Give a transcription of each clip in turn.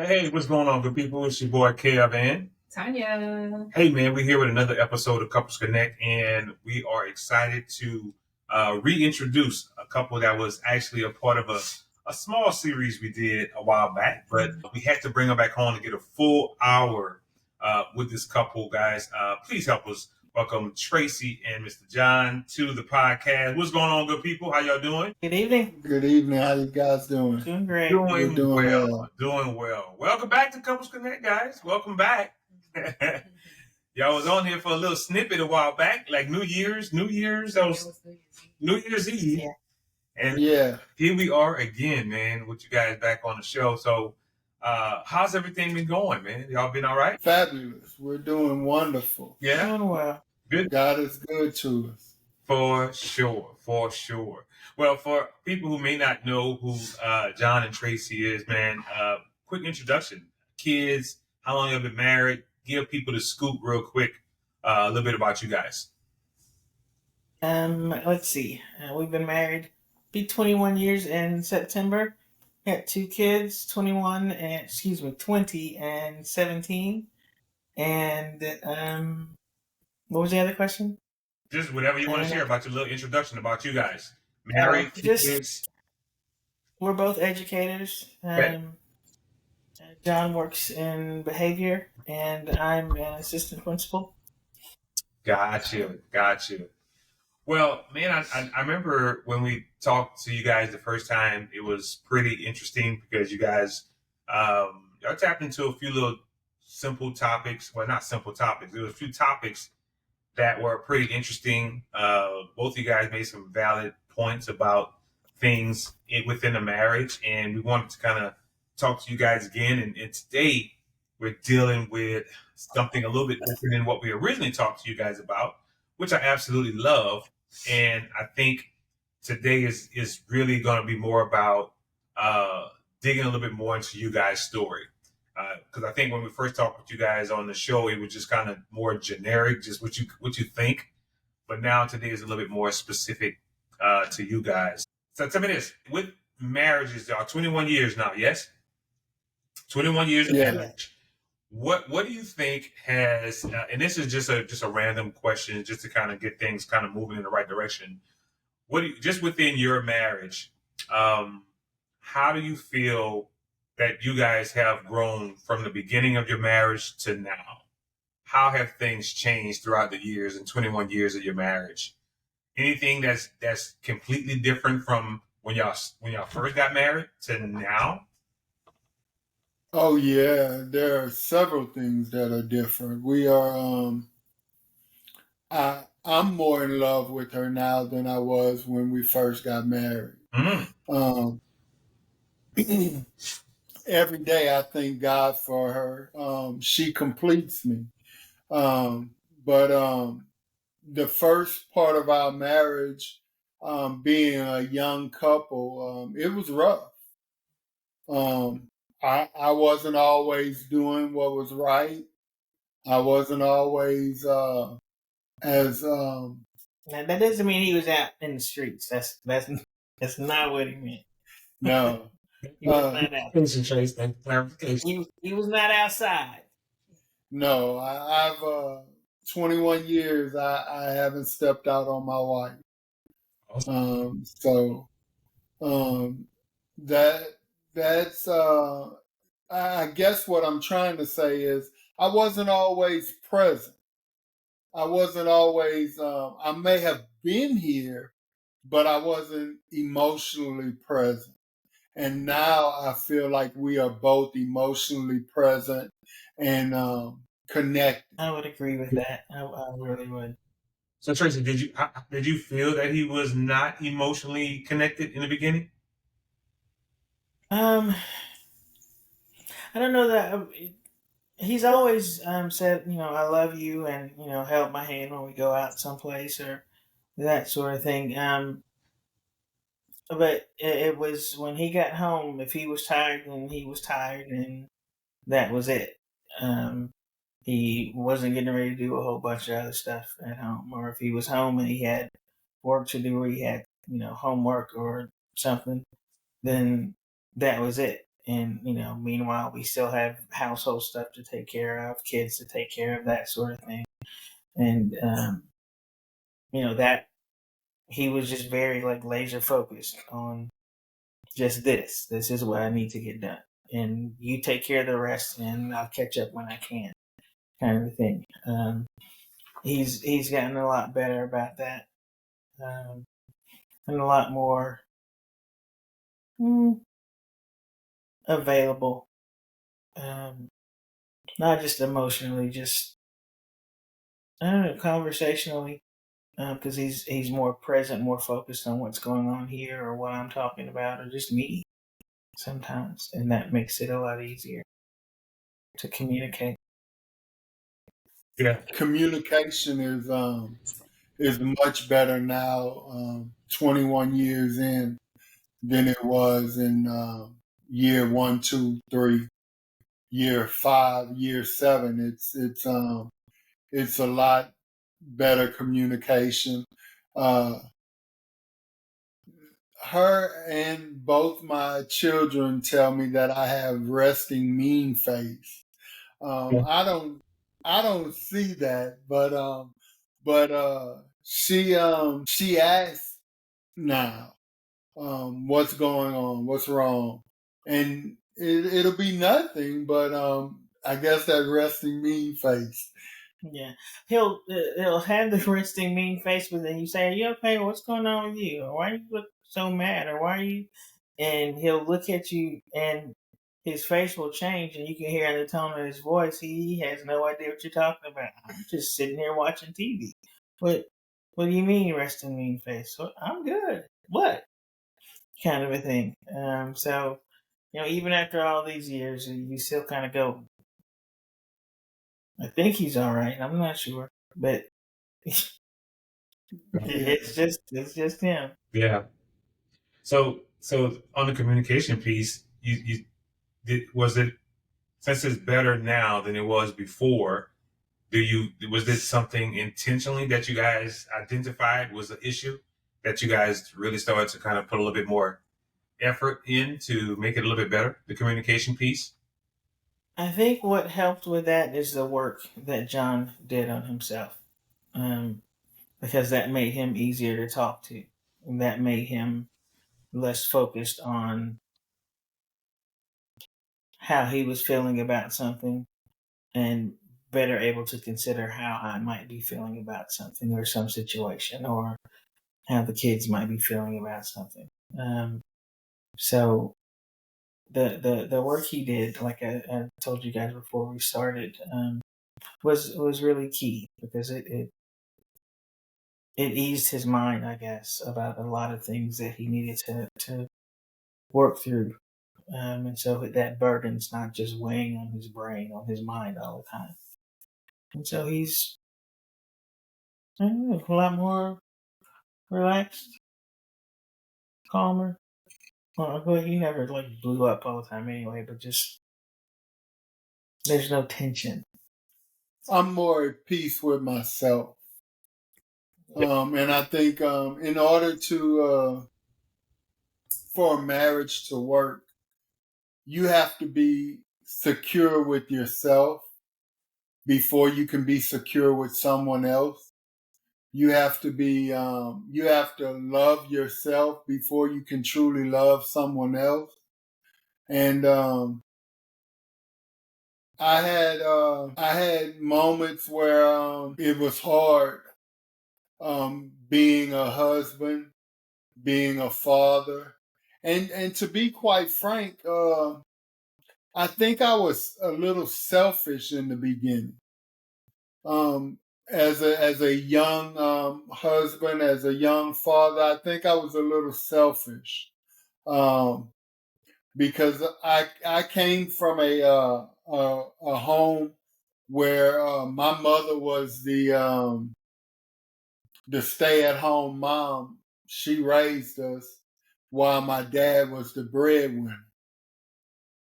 Hey, what's going on, good people? It's your boy Kevin. Tanya. Hey, man, we're here with another episode of Couples Connect, and we are excited to reintroduce a couple that was actually a part of a small series we did a while back, but we had to bring them back on to get a full hour with this couple, guys. Please help us welcome Tracy and Mr. John to the podcast. What's going on, good people? How y'all doing? Good evening. Good evening. How you guys doing? Doing great. Doing Doing well. well. Doing well. Welcome back to Couples Connect, guys. Welcome back. Y'all was on here for a little snippet a while back, like New Year's. That was New Year's Eve. Yeah. And Yeah. here we are again, man, with you guys back on the show. So how's everything been going, man? Y'all been all right? Fabulous. We're doing wonderful. Yeah? Doing well. Good. God is good to us. For sure. Well, for people who may not know who John and Tracy is, man, quick introduction. Kids, how long have you been married? Give people the scoop real quick, a little bit about you guys. Let's see. We've been married, be 21 years in September. Got 2 kids, 20 and 17. And what was the other question? Just whatever you want to share about your little introduction about you guys. Married, kids. We're both educators. John works in behavior, and I'm an assistant principal. Got you. Well, man, I remember when we talked to you guys the first time, it was pretty interesting because you guys, y'all tapped into a few little simple topics. Well, not simple topics. There was a few topics that were pretty interesting. Both of you guys made some valid points about things within a marriage, and we wanted to kind of talk to you guys again. And today we're dealing with something a little bit different than what we originally talked to you guys about, which I absolutely love. And I think today is really going to be more about digging a little bit more into you guys' story. Because I think when we first talked with you guys on the show, it was just kind of more generic, just what you think. But now today is a little bit more specific to you guys. So tell me this: with marriages, y'all 21 years now, yes? 21 years of marriage. What do you think has? And this is just a random question, just to kind of get things kind of moving in the right direction. Just within your marriage? How do you feel that you guys have grown from the beginning of your marriage to now? How have things changed throughout the years and 21 years of your marriage? Anything that's completely different from when y'all first got married to now? Oh yeah, there are several things that are different. We are I'm more in love with her now than I was when we first got married. Every day I thank God for her. She completes me. But the first part of our marriage, being a young couple, it was rough. I wasn't always doing what was right. I wasn't always as Now, that doesn't mean he was out in the streets. That's not what he meant. No. He was not out. He was not outside. No, I've 21 years. I haven't stepped out on my wife. That's I guess what I'm trying to say is I wasn't always present. I wasn't always. I may have been here, but I wasn't emotionally present. And now I feel like we are both emotionally present and connected. I would agree with that. I really would. So Tracy, did you feel that he was not emotionally connected in the beginning? I don't know that he's always said, I love you, and held my hand when we go out someplace or that sort of thing. But it was when he got home, if he was tired, then he was tired, and that was it. He wasn't getting ready to do a whole bunch of other stuff at home. Or if he was home and he had work to do, or he had, homework or something, then that was it. And, meanwhile, we still have household stuff to take care of, kids to take care of, that sort of thing. And, that he was just very like laser focused on just this. This is what I need to get done. And you take care of the rest and I'll catch up when I can, kind of a thing. He's gotten a lot better about that. And a lot more available. Not just emotionally, just I don't know, conversationally, because he's more present, more focused on what's going on here or what I'm talking about, or just me sometimes, and that makes it a lot easier to communicate. Yeah. Communication is much better now, 21 years in, than it was in year 1, 2, 3, year 5, year 7. It's a lot better communication. Her and both my children tell me that I have resting mean face. Yeah. I don't see that, but she asks now, what's going on, what's wrong, and it'll be nothing, but I guess that resting mean face. Yeah, he'll have the resting mean face, but then you say, "Are you okay? What's going on with you? Or why you look so mad? Or why are you?" And he'll look at you, and his face will change, and you can hear in the tone of his voice, he has no idea what you're talking about. I'm just sitting here watching TV. What do you mean, resting mean face? Well, I'm good. What kind of a thing? So even after all these years, you still kind of go, I think he's all right. I'm not sure, but it's just him. Yeah. So on the communication piece, you did, was it, since it's better now than it was before, was this something intentionally that you guys identified was the issue that you guys really started to kind of put a little bit more effort in to make it a little bit better, the communication piece? I think what helped with that is the work that John did on himself, because that made him easier to talk to, and that made him less focused on how he was feeling about something, and better able to consider how I might be feeling about something or some situation, or how the kids might be feeling about something. So the work he did, like I told you guys before we started, was really key, because it eased his mind, I guess, about a lot of things that he needed to work through. And so that burden's not just weighing on his brain, on his mind all the time. And so he's a lot more relaxed, calmer. Well, he never like blew up all the time anyway, but just there's no tension. I'm more at peace with myself. And I think in order for a marriage to work, you have to be secure with yourself before you can be secure with someone else. You have to love yourself before you can truly love someone else. And I had moments where it was hard, being a husband, being a father, and to be quite frank, I think I was a little selfish in the beginning. As a young husband, as a young father, I think I was a little selfish, because I came from a home where my mother was the stay at home mom. She raised us while my dad was the breadwinner,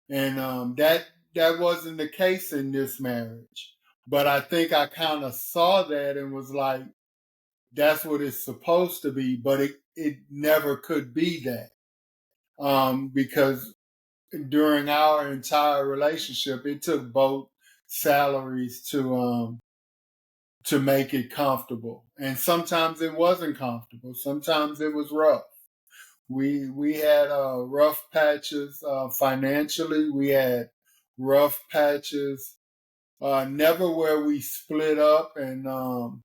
and that wasn't the case in this marriage. But I think I kind of saw that and was like, that's what it's supposed to be, but it never could be that, because during our entire relationship, it took both salaries to make it comfortable. And sometimes it wasn't comfortable. Sometimes it was rough. We had rough patches financially. We had rough patches. Never where we split up and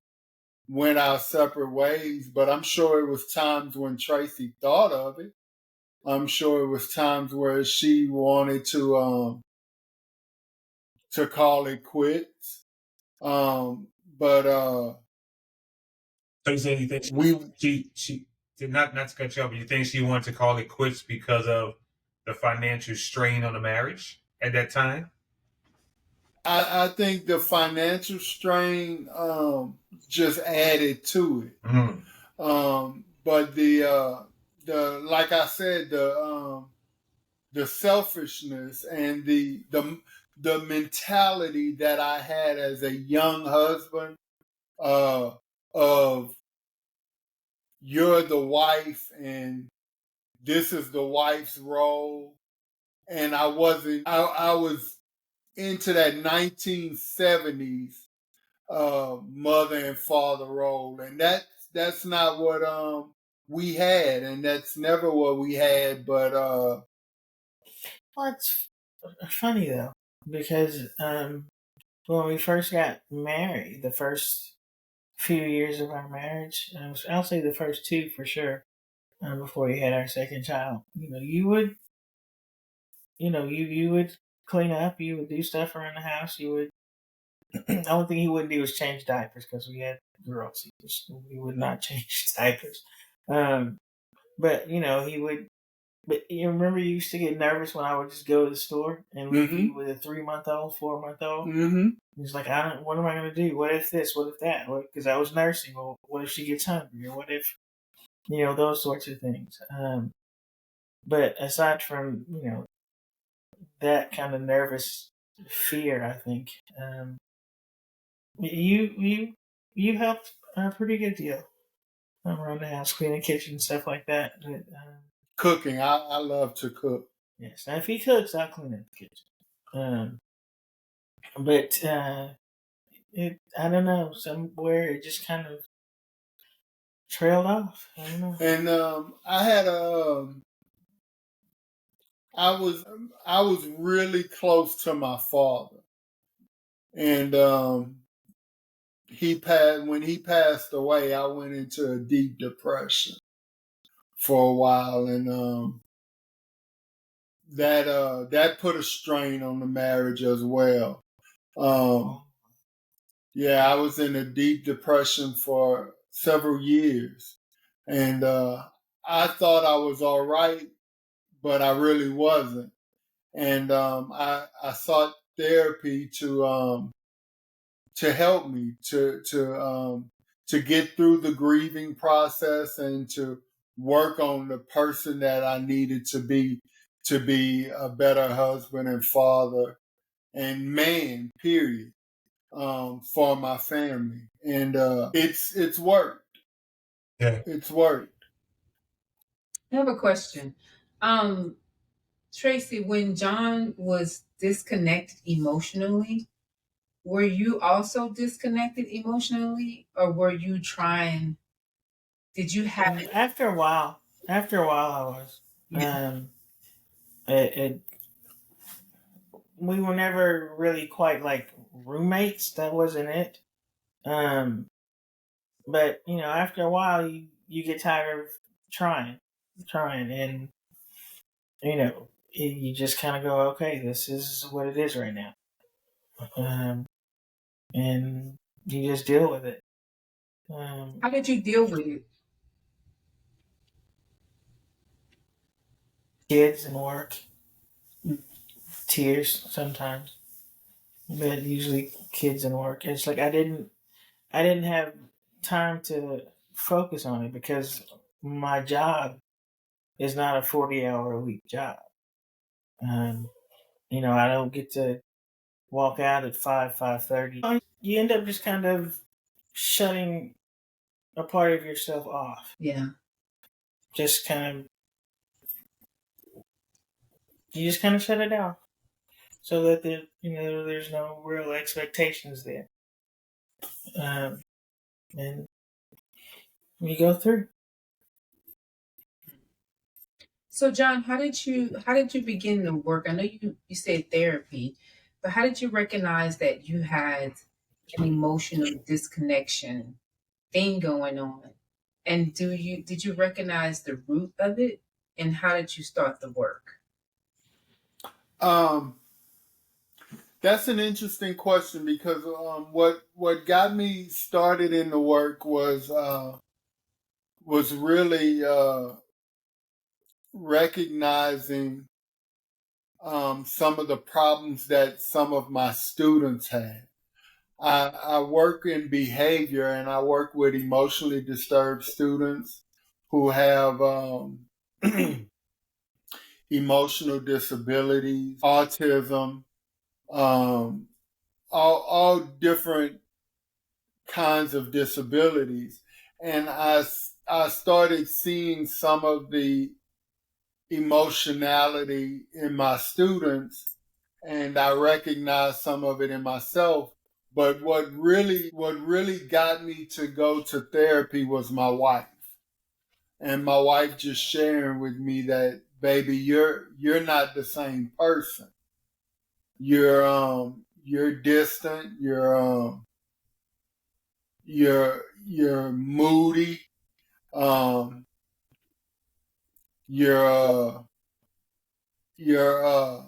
went our separate ways, but I'm sure it was times when Tracy thought of it. I'm sure it was times where she wanted to call it quits. But So you saying you think she did not to cut you off, but you think she wanted to call it quits because of the financial strain on the marriage at that time? I think the financial strain just added to it. But the like I said, the selfishness and the mentality that I had as a young husband of you're the wife and this is the wife's role, and I wasn't. I was into that 1970s mother and father role, and that's not what we had, and that's never what we had. But Well, it's funny though, because when we first got married, the first few years of our marriage, I'll say the first two for sure, before we had our second child, you would clean up, you would do stuff around the house, you would. The only thing he wouldn't do was change diapers because we had girls. We would not change diapers. But he would. But you remember, you used to get nervous when I would just go to the store and leave you with a 3-month-old, 4-month-old. He's like, what am I going to do? What if this? What if that? Because I was nursing. Well, what if she gets hungry? Or what if, those sorts of things. But aside from, that kind of nervous fear, I think, you helped a pretty good deal around the house, cleaning the kitchen, stuff like that. But, cooking, I love to cook. yes, now if he cooks, I'll clean up the kitchen. But I don't know, somewhere it just kind of trailed off. I don't know. And I had I was really close to my father, and when he passed away. I went into a deep depression for a while, and that put a strain on the marriage as well. Yeah, I was in a deep depression for several years, and I thought I was all right, but I really wasn't. And I sought therapy to help me to get through the grieving process and to work on the person that I needed to be a better husband and father and man, period, for my family. And it's worked. Yeah. It's worked. I have a question. Tracy, when John was disconnected emotionally, were you also disconnected emotionally, or were you trying? Did you have it? After a while, I was. It we were never really quite like roommates. That wasn't it. But after a while, you get tired of trying, and you just kind of go, okay, this is what it is right now, and you just deal with it. How did you deal with it? Kids and work, tears sometimes, but usually kids and work. It's like I didn't have time to focus on it because my job is not a 40-hour-a-week job. I don't get to walk out at 5:30. You end up just kind of shutting a part of yourself off. Yeah. Just kind of you just kind of shut it down, so that there's no real expectations there, and you go through. So John, how did you begin the work? I know you said therapy, but how did you recognize that you had an emotional disconnection thing going on? And did you recognize the root of it? And how did you start the work? Um, that's an interesting question because what got me started in the work was really recognizing some of the problems that some of my students had. I work in behavior and I work with emotionally disturbed students who have emotional disabilities, autism, um, all different kinds of disabilities. And I started seeing some of the emotionality in my students, and I recognized some of it in myself. But what really got me to go to therapy was my wife. And my wife just sharing with me that, baby, you're not the same person. You're distant, you're moody, um you're you're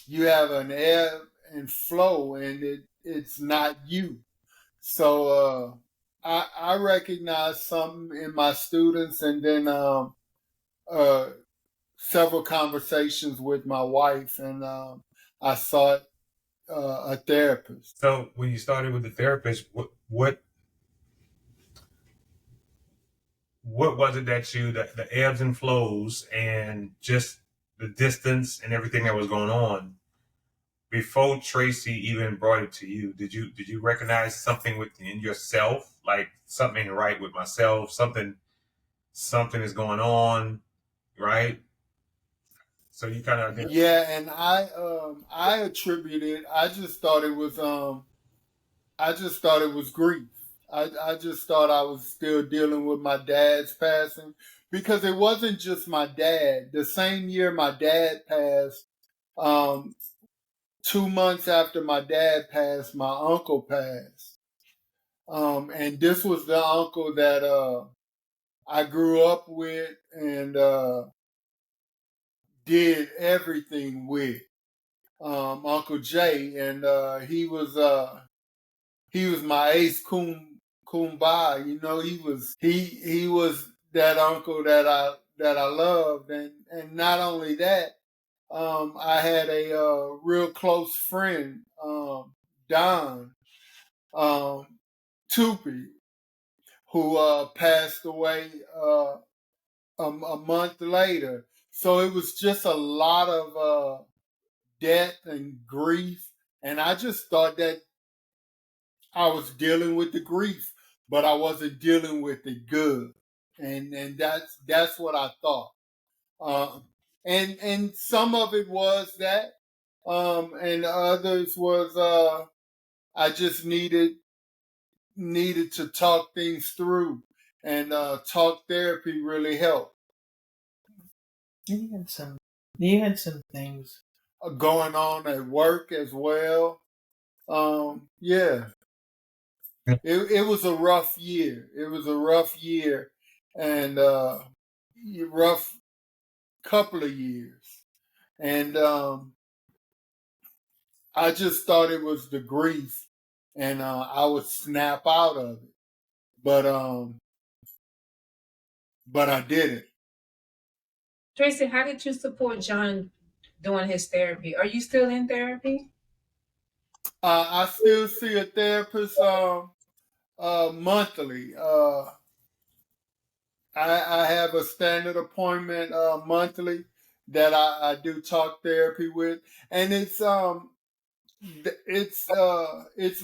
you have an ebb and flow, and it's not you. So I recognize something in my students, and then uh, several conversations with my wife, and I sought a therapist. So when you started with the therapist, what was it that the ebbs and flows and just the distance and everything that was going on before Tracy even brought it to you? Did you recognize something within yourself, like something ain't right with myself, something is going on, right? So you kind of Yeah, and I attribute it. I just thought it was grief. I just thought I was still dealing with my dad's passing, because it wasn't just my dad. The same year my dad passed, um, 2 months after my dad passed, my uncle passed. And this was the uncle that I grew up with and did everything with, Uncle Jay, and he was my ace kumbaya. You know, he was that uncle that I loved, and not only that, I had a real close friend, Don Tupi, who passed away a month later. So it was just a lot of death and grief, and I just thought that I was dealing with the grief, but I wasn't dealing with the good, and that's what I thought. Uh, and some of it was that, and others was I just needed to talk things through, and talk therapy really helped. You had some things. Going on at work as well. Yeah, it was a rough year. It was a rough year, and rough couple of years. And I just thought it was the grief, and I would snap out of it. But I didn't. Tracy, how did you support John doing his therapy? Are you still in therapy? I still see a therapist monthly. I have a standard appointment monthly that I do talk therapy with, and it's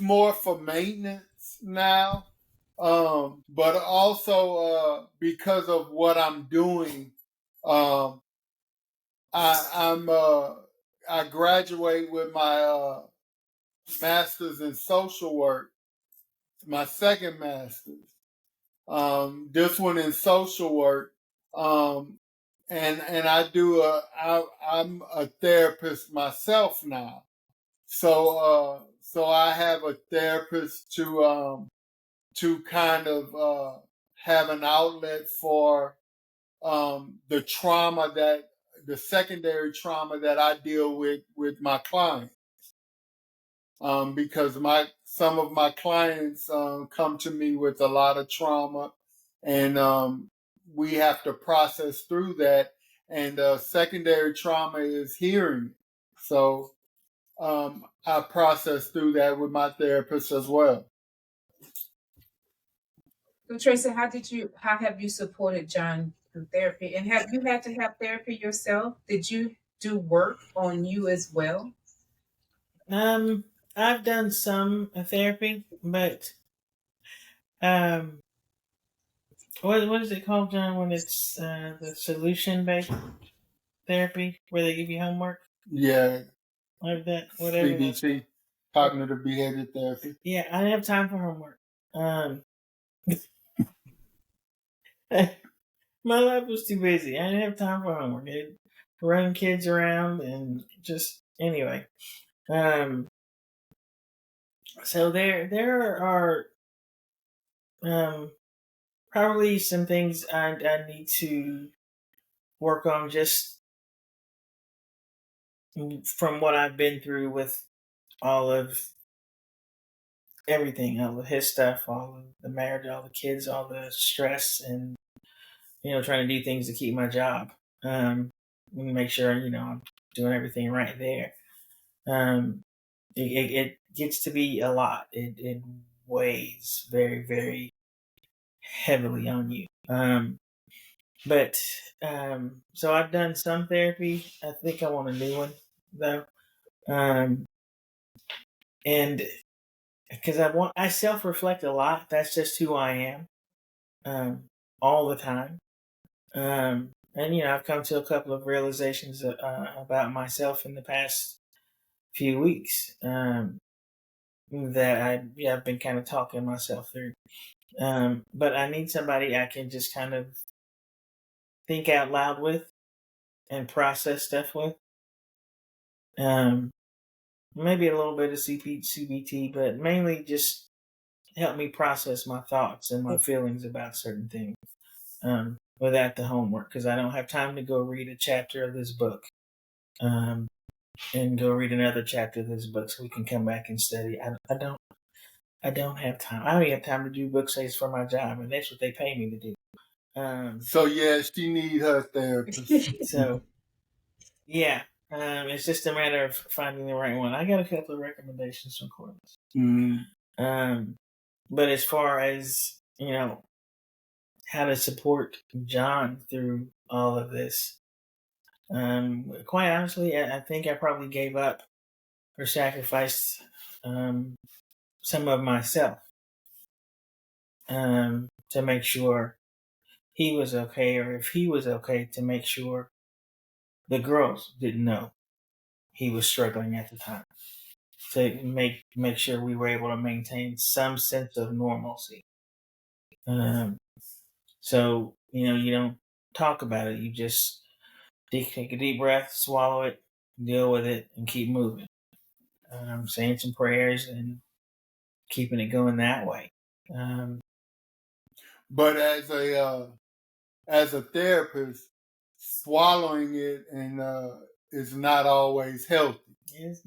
more for maintenance now, but also because of what I'm doing, um, I graduate with my master's in social work, my second master's. This one in social work. And I'm a therapist myself now. So I have a therapist to kind of have an outlet for the secondary trauma that I deal with my clients. Because some of my clients come to me with a lot of trauma, and we have to process through that. And secondary trauma is hearing, so I process through that with my therapist as well. So Tracy, how have you supported John through therapy? And have you had to have therapy yourself? Did you do work on you as well? I've done some therapy, but what is it called, John? When it's the solution based therapy, where they give you homework, Yeah, like that, whatever. CBT, cognitive behavior therapy. Yeah, I didn't have time for homework. My life was too busy. I didn't have time for homework. Running kids around and just anyway. So there are probably some things I need to work on just from what I've been through with all of everything, all of his stuff, all of the marriage, all the kids, all the stress, and trying to do things to keep my job. Make sure I'm doing everything right there. It gets to be a lot. It weighs very, very heavily on you. So I've done some therapy. I think I want a new one though. And because I self-reflect a lot. That's just who I am, all the time. And I've come to a couple of realizations about myself in the past few weeks that I've been kind of talking myself through. But I need somebody I can just kind of think out loud with and process stuff with. Maybe a little bit of CBT, but mainly just help me process my thoughts and my feelings about certain things without the homework, because I don't have time to go read a chapter of this book and go read another chapter of this book so we can come back and study. I don't have time. I don't even have time to do book studies for my job, and that's what they pay me to do. So yeah, she need her therapist. So yeah, it's just a matter of finding the right one. I got a couple of recommendations from Corliss. But as far as how to support John through all of this, quite honestly, I think I probably gave up or sacrificed some of myself to make sure he was okay, or if he was okay, to make sure the girls didn't know he was struggling at the time, to make sure we were able to maintain some sense of normalcy. So you don't talk about it. You just take a deep breath, swallow it, deal with it, and keep moving. Saying some prayers and keeping it going that way. But as a therapist, swallowing it and is not always healthy.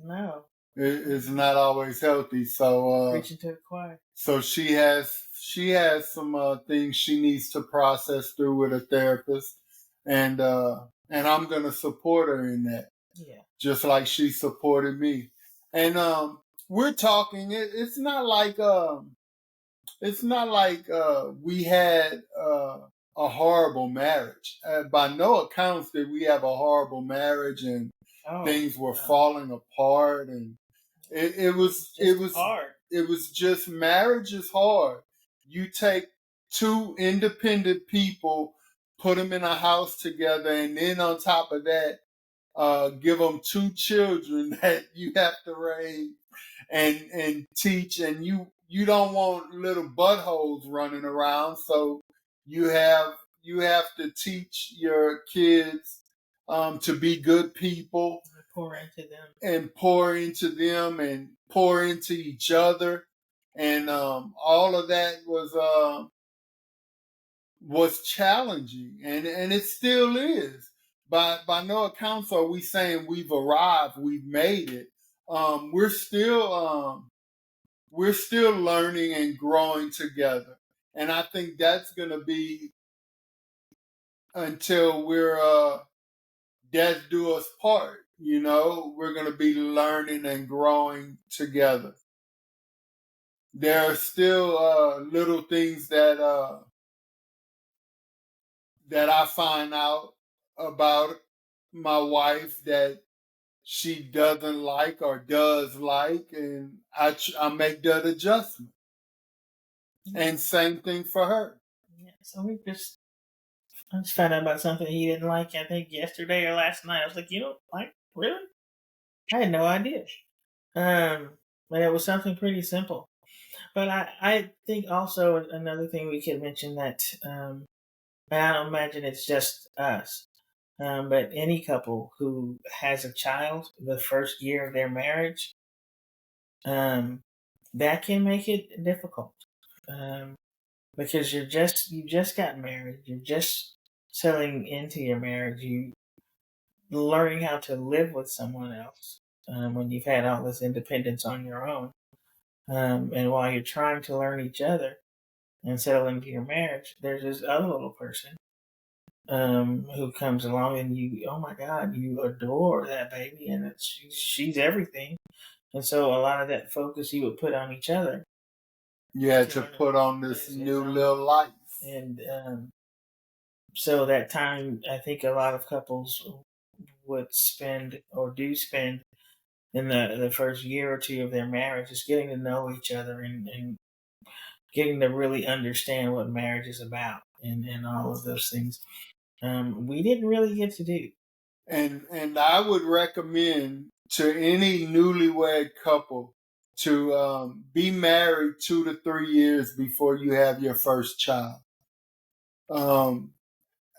No. It's not always healthy. So preaching to the choir. So she has some things she needs to process through with a therapist, and I'm gonna support her in that. Yeah. Just like she supported me, and we're talking. It's not like we had a horrible marriage. By no accounts did we have a horrible marriage, and things were falling apart, and it was hard. It was just, marriage is hard. You take two independent people, put them in a house together, and then on top of that, give them 2 children that you have to raise and teach, and you don't want little buttholes running around, so you have to teach your kids to be good people, pour into them and pour into each other, and all of that was challenging, and it still is. By no accounts are we saying we've arrived, we've made it. We're still learning and growing together, and I think that's going to be until we're death do us part. We're going to be learning and growing together. There are still little things that I find out about my wife that she doesn't like or does like, and I make that adjustment. And same thing for her. Yeah, so I just found out about something he didn't like, I think yesterday or last night. I was like, you don't like, really? I had no idea. But it was something pretty simple. But I think also another thing we could mention that, and I don't imagine it's just us, but any couple who has a child the first year of their marriage, that can make it difficult. Because you just got married, you're just settling into your marriage, you learning how to live with someone else, when you've had all this independence on your own, and while you're trying to learn each other and settle into your marriage, there's this other little person who comes along, and oh my God, you adore that baby, and she's everything, and so a lot of that focus you would put on each other. You had to put on this new little life. And so that time, I think a lot of couples would spend or do spend in the first year or two of their marriage is getting to know each other and getting to really understand what marriage is about and all of those things. We didn't really get to do. And I would recommend to any newlywed couple to be married 2 to 3 years before you have your first child.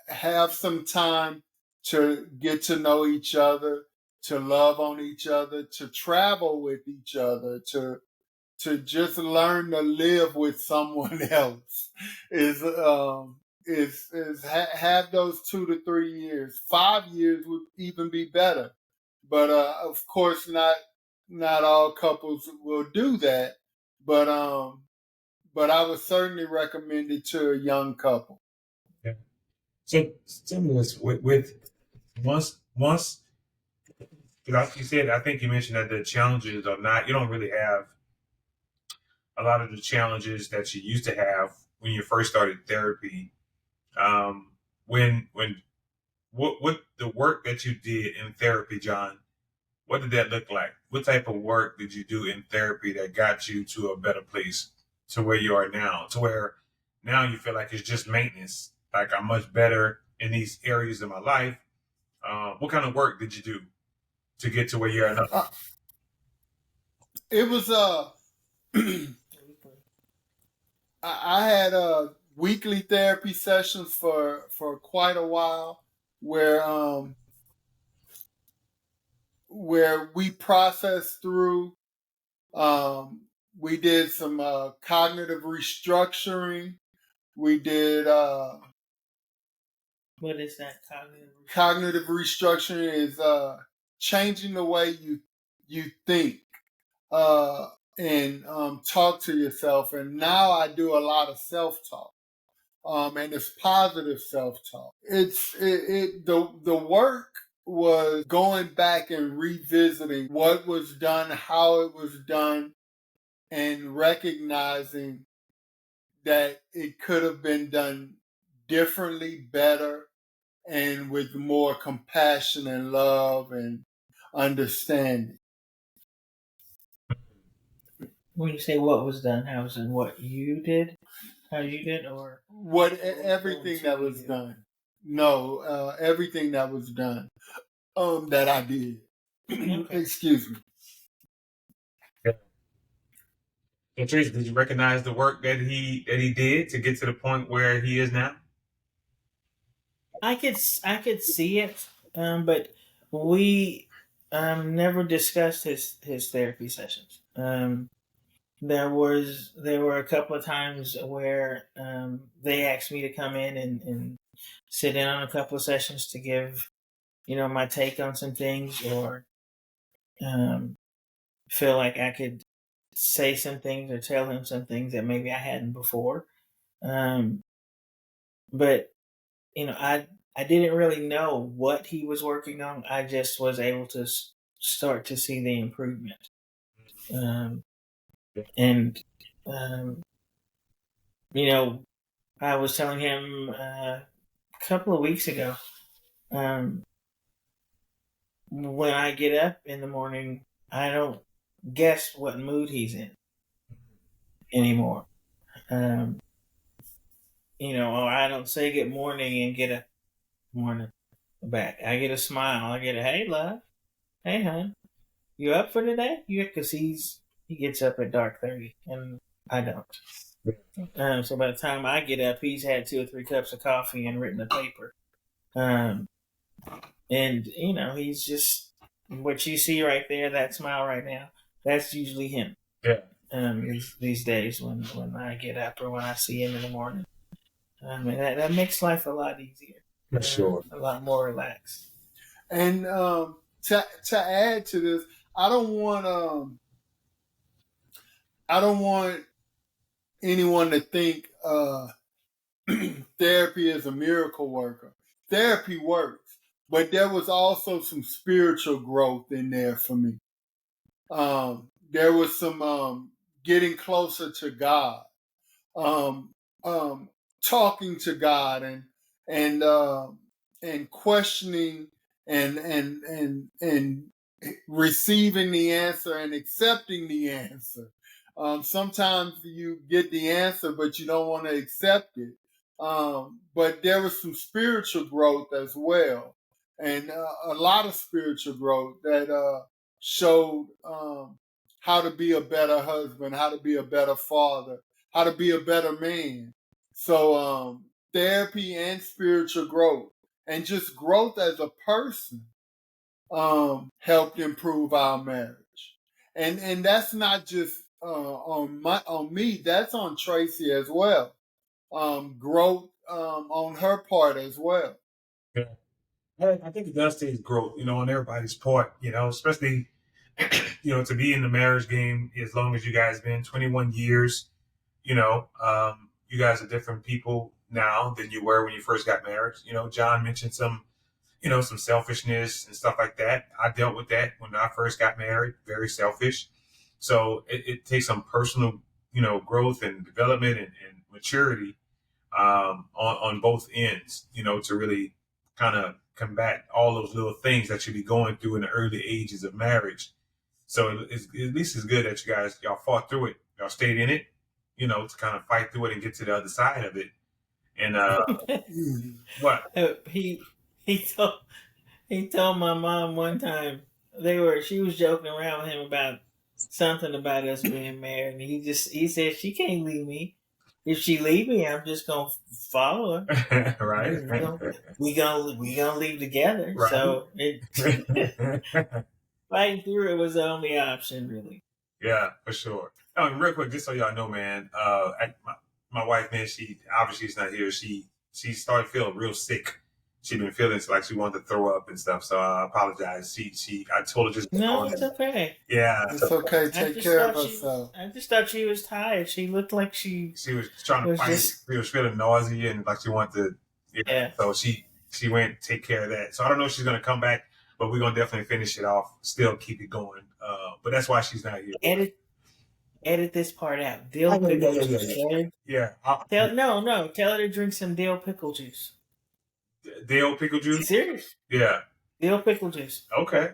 Have some time to get to know each other, to love on each other, to travel with each other, to just learn to live with someone else. Have those 2 to 3 years. 5 years would even be better, but of course not all couples will do that. But I would certainly recommend it to a young couple. Yeah. So tell me this with once because you said, I think you mentioned that the challenges are not, you don't really have a lot of the challenges that you used to have when you first started therapy. When what the work that you did in therapy, John, what did that look like? What type of work did you do in therapy that got you to a better place, to where you are now, to where now you feel like it's just maintenance, like I'm much better in these areas of my life? What kind of work did you do to get to where you are now? It was I had weekly therapy sessions for quite a while, where we processed through. We did some cognitive restructuring. We did. What is that cognitive restructuring? Is changing the way you think and talk to yourself. And now I do a lot of self-talk, and it's positive self-talk. The work was going back and revisiting what was done, how it was done, and recognizing that it could have been done differently, better, and with more compassion and love and understanding. When you say what was done, how was it what you did? How you did, or everything that was done? No, everything that was done. that I did. Okay. Excuse me. So Tracy, did you recognize the work that he did to get to the point where he is now? I could see it, but we never discussed his therapy sessions. There were a couple of times where they asked me to come in and sit in on a couple of sessions to give my take on some things, or feel like I could say some things or tell him some things that maybe I hadn't before. Um, but I didn't really know what he was working on. I just was able to start to see the improvement. Um, and um, I was telling him a couple of weeks ago, um, when I get up in the morning, I don't guess what mood he's in anymore. Um, or I don't say good morning and get a morning back. I get a smile. I get a hey love, hey hon, you up for today? Because he gets up at dark 30 and I don't. So by the time I get up, he's had 2 or 3 cups of coffee and written a paper. And he's just what you see right there. That smile right now. That's usually him. Yeah. These days when I get up or when I see him in the morning. And that makes life a lot easier. For sure. A lot more relaxed. And to add to this, I don't want anyone to think therapy is a miracle worker. Therapy works, but there was also some spiritual growth in there for me. There was some getting closer to God, talking to God, and questioning and receiving the answer and accepting the answer. Sometimes you get the answer, but you don't want to accept it. But there was some spiritual growth as well, and a lot of spiritual growth that showed how to be a better husband, how to be a better father, how to be a better man. So therapy and spiritual growth, and just growth as a person, helped improve our marriage. And that's not just on me. That's on Tracy as well. Growth on her part as well. Yeah. I think it does take growth, on everybody's part, especially, to be in the marriage game as long as you guys been 21 years, you guys are different people now than you were when you first got married. John mentioned some selfishness and stuff like that. I dealt with that when I first got married, very selfish. So it takes some personal, growth and development and maturity on both ends, to really kind of combat all those little things that you be going through in the early ages of marriage. So at least it's good that y'all fought through it. Y'all stayed in it, to kind of fight through it and get to the other side of it. And what? He told my mom one time she was joking around with him about something about us being married, and he said she can't leave me. If she leave me, I'm just gonna follow her. Right. We gonna leave together. Right. So fighting through it was the only option, really. Yeah, for sure. Real quick, just so y'all know, man, my wife, man, she obviously is not here. She started feeling real sick. She'd been feeling like she wanted to throw up and stuff. So I apologize. I told her just no, it's okay. Yeah, it's okay. Take care of herself. I just thought she was tired. She looked like she was trying to fight. She was feeling nausea and like she wanted to. Yeah. So she went to take care of that. So I don't know if she's gonna come back, but we're gonna definitely finish it off. Still keep it going. But that's why she's not here. Edit this part out. Dill pickle juice. Yeah. Tell her to drink some dill pickle juice. Dill pickle juice? Serious? Yeah. Dill pickle juice. Okay.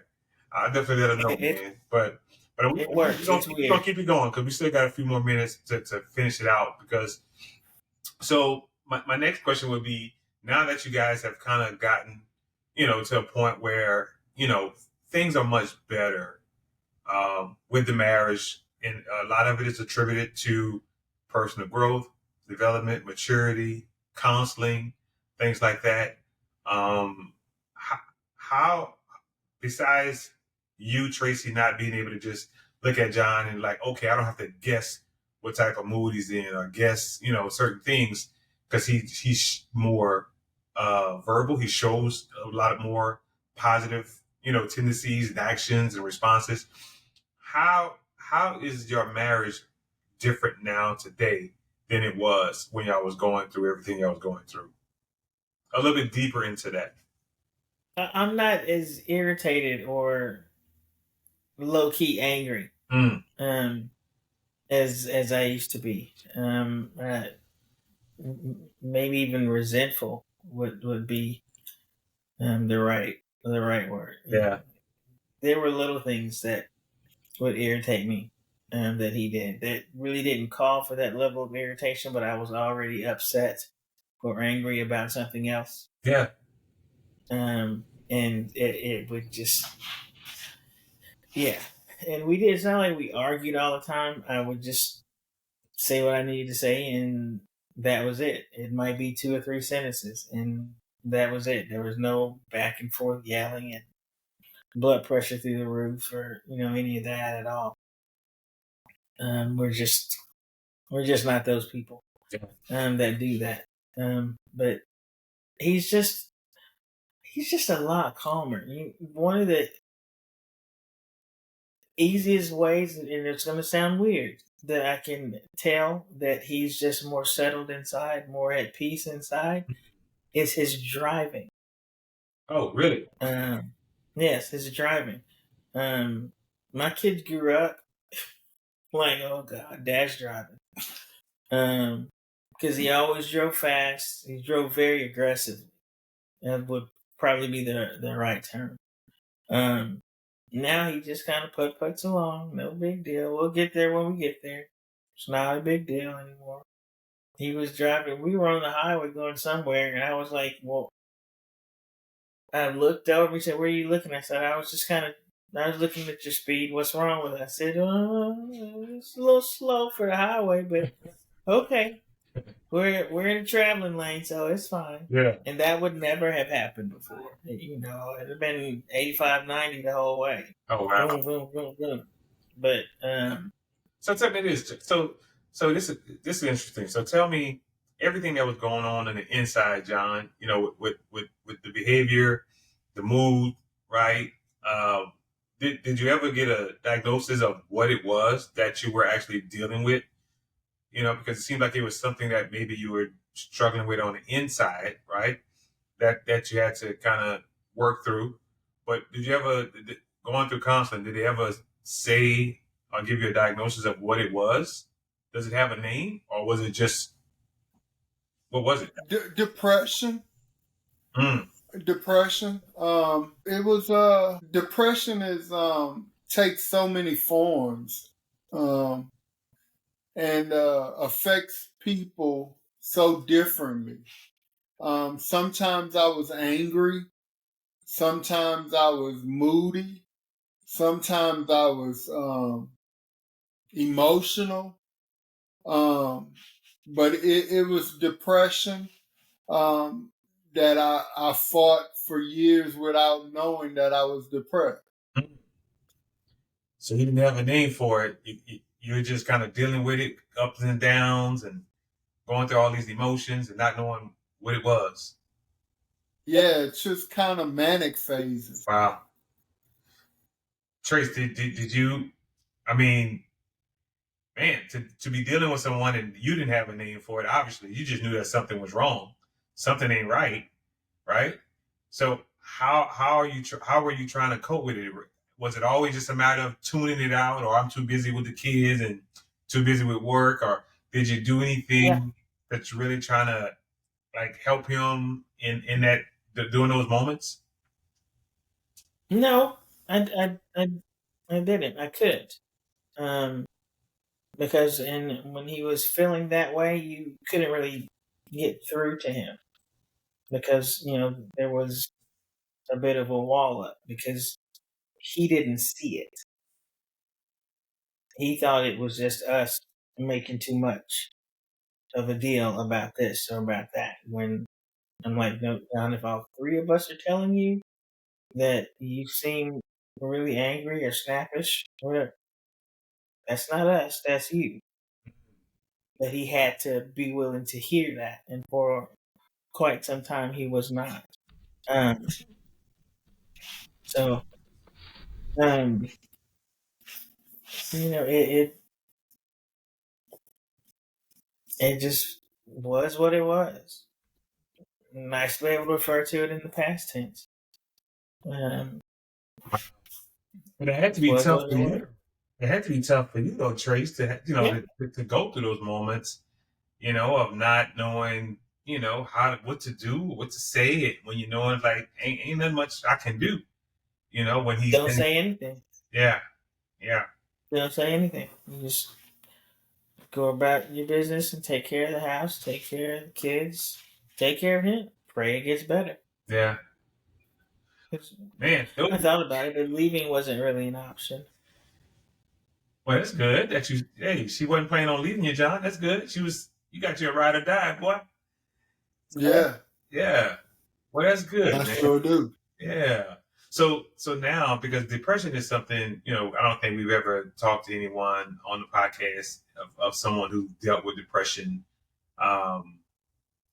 I definitely let her know, man. But it works. We're gonna keep it going because we still got a few more minutes to finish it out. So my next question would be, now that you guys have kind of gotten, to a point where things are much better with the marriage, and a lot of it is attributed to personal growth, development, maturity, counseling, things like that. How, how besides you, Tracy, not being able to just look at John and like, okay, I don't have to guess what type of mood he's in or guess, certain things because he's more verbal. He shows a lot more positive, tendencies and actions and responses. How is your marriage different now today than it was when y'all was going through everything y'all was going through? A little bit deeper into that. I'm not as irritated or low key angry Mm, as I used to be. Maybe even resentful would be the right word. yeah. There were little things that would irritate me that he did that really didn't call for that level of irritation, but I was already upset or angry about something else. Yeah. And it would just, yeah. And we did. It's not like we argued all the time. I would just say what I needed to say, and that was it. It might be 2 or 3 sentences, and that was it. There was no back and forth yelling and blood pressure through the roof or any of that at all. We're just not those people that do that. But he's just a lot calmer. One of the easiest ways, and it's going to sound weird, that I can tell that he's just more settled inside, more at peace inside, is his driving. Oh, really? Yes, his driving. My kids grew up like, oh God, Dad's driving. Because he always drove fast. He drove very aggressively. That would probably be the right term. Now he just kind of puts along. No big deal. We'll get there when we get there. It's not a big deal anymore. He was driving. We were on the highway going somewhere, and I was like, well, I looked over. He said, where are you looking? I said, I was looking at your speed. What's wrong with it? I said, it's a little slow for the highway, but okay. We're in a traveling lane, so it's fine. Yeah. And that would never have happened before. It'd have been 85, 90 the whole way. Oh, wow. Boom, boom, boom, boom. But so tell me this. So this is interesting. So tell me everything that was going on in the inside, John. With the behavior, the mood, right? Did you ever get a diagnosis of what it was that you were actually dealing with? Because it seemed like it was something that maybe you were struggling with on the inside, right? That you had to kind of work through. But did you ever, going through counseling, did they ever say or give you a diagnosis of what it was? Does it have a name, or was it just, what was it? Depression. Depression. It was depression is takes so many forms. And affects people so differently. Sometimes I was angry. Sometimes I was moody. Sometimes I was emotional. But it was depression that I fought for years without knowing that I was depressed. So you didn't have a name for it. You were just kind of dealing with it, ups and downs, and going through all these emotions and not knowing what it was. Yeah, it's just kind of manic phases. Wow. Trace, did you, I mean, man, to be dealing with someone and you didn't have a name for it, obviously, you just knew that something was wrong. Something ain't right, right? So how were you trying to cope with it? Was it always just a matter of tuning it out, or I'm too busy with the kids and too busy with work, or did you do anything that's really trying to like help him in that during those moments? no, I didn't. I couldn't. Because when he was feeling that way, you couldn't really get through to him because there was a bit of a wall up because he didn't see it. He thought it was just us making too much of a deal about this or about that. When I'm like, no, John, if all three of us are telling you that you seem really angry or snappish, whatever, that's not us, that's you. But he had to be willing to hear that, and for quite some time he was not. Um, so, it just was what it was. Nice to be able to refer to it in the past tense. But it had to be Was tough what for it you. was. It had to be tough for you, though, Trace, to Yeah. to go through those moments, of not knowing, what to do, what to say, it when you know it's like ain't that much I can do, when he's Don't say anything. yeah. Don't say anything. You just go about your business and take care of the house, take care of the kids, take care of him. Pray it gets better. Yeah. Man, I thought about it, but leaving wasn't really an option. well, that's good that she wasn't planning on leaving you, John. That's good. You got your ride or die, boy. Yeah, Yeah. Well, that's good, I man. sure do. Yeah. So now, because depression is something, I don't think we've ever talked to anyone on the podcast of someone who dealt with depression.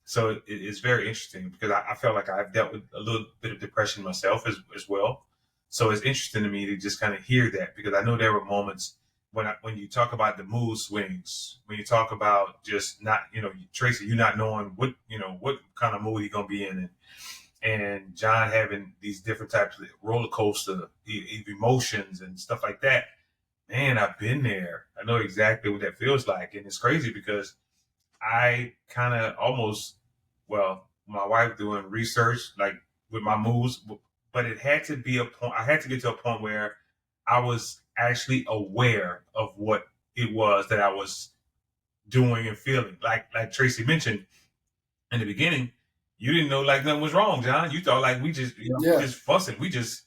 So it's very interesting because I felt like I've dealt with a little bit of depression myself as well. So it's interesting to me to just kind of hear that, because I know there were moments when you talk about the mood swings, when you talk about just not, Tracy, you not knowing what kind of mood you're going to be in, and John having these different types of roller coaster emotions and stuff like that. Man, I've been there. I know exactly what that feels like. And it's crazy because I kind of almost, my wife doing research, like with my moves, but it had to be a point. I had to get to a point where I was actually aware of what it was that I was doing and feeling. Like Tracy mentioned in the beginning, you didn't know like nothing was wrong, John. You thought like we just, we just fussing. We just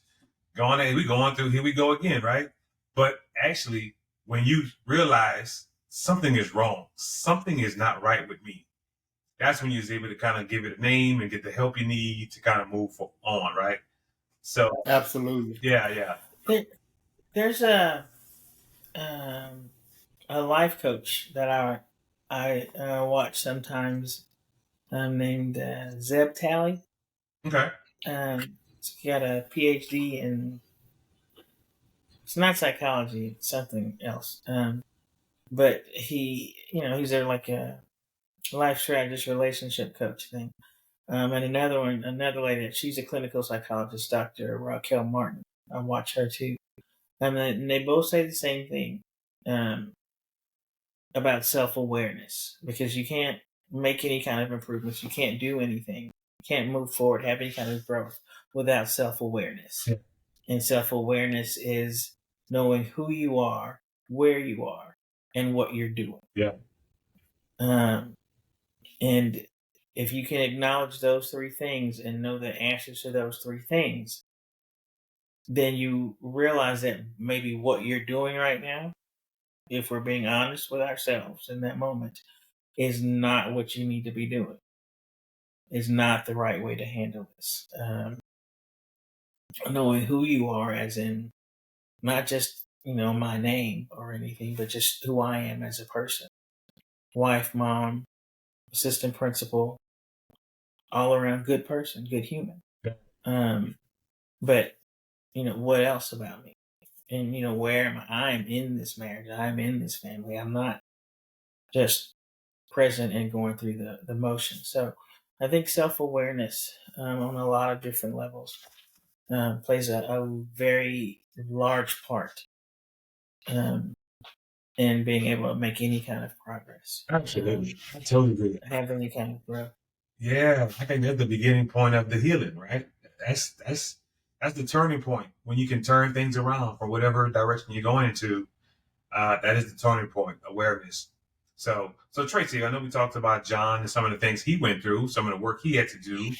going through, here we go again, right? But actually, when you realize something is wrong, something is not right with me, that's when you're able to kind of give it a name and get the help you need to kind of move on, right? So Absolutely. yeah. There's a life coach that I watch sometimes, named Zeb Talley. Okay. He got a PhD in, it's not psychology, it's something else. But he's there like a life strategist, relationship coach thing. And another lady, she's a clinical psychologist, Dr. Raquel Martin. I watch her too. And they both say the same thing about self-awareness, because you can't make any kind of improvements. You can't do anything. You can't move forward, have any kind of growth without self-awareness. Yeah. And self-awareness is knowing who you are, where you are, and what you're doing. Yeah. And if you can acknowledge those three things and know the answers to those three things, then you realize that maybe what you're doing right now, if we're being honest with ourselves in that moment, is not what you need to be doing. Is not the right way to handle this. Knowing who you are, as in not just, my name or anything, but just who I am as a person. Wife, mom, assistant principal, all around good person, good human. But, what else about me? And, where am I? I'm in this marriage. I'm in this family. I'm not just present and going through the motions. So I think self-awareness, on a lot of different levels, plays a very large part in being able to make any kind of progress. Absolutely. I totally agree. Have any kind of growth. Yeah, I think that's the beginning point of the healing, right? That's the turning point when you can turn things around from whatever direction you're going into. That is the turning point, awareness. So Tracy, I know we talked about John and some of the things he went through, some of the work he had to do.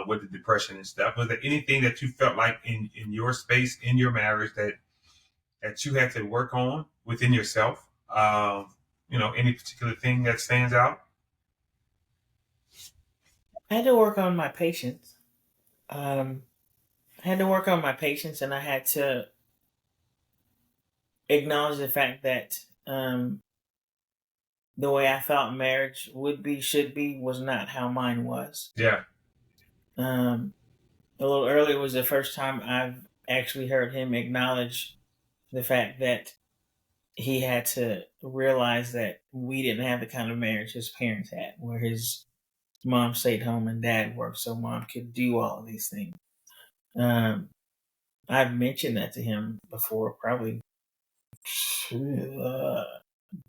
with the depression and stuff. Was there anything that you felt like in your space, in your marriage, that you had to work on within yourself? Any particular thing that stands out? I had to work on my patience. I had to work on my patience, and I had to acknowledge the fact that the way I thought marriage would be, should be, was not how mine was. Yeah. A little earlier was the first time I've actually heard him acknowledge the fact that he had to realize that we didn't have the kind of marriage his parents had, where his mom stayed home and dad worked, so mom could do all of these things. I've mentioned that to him before, probably a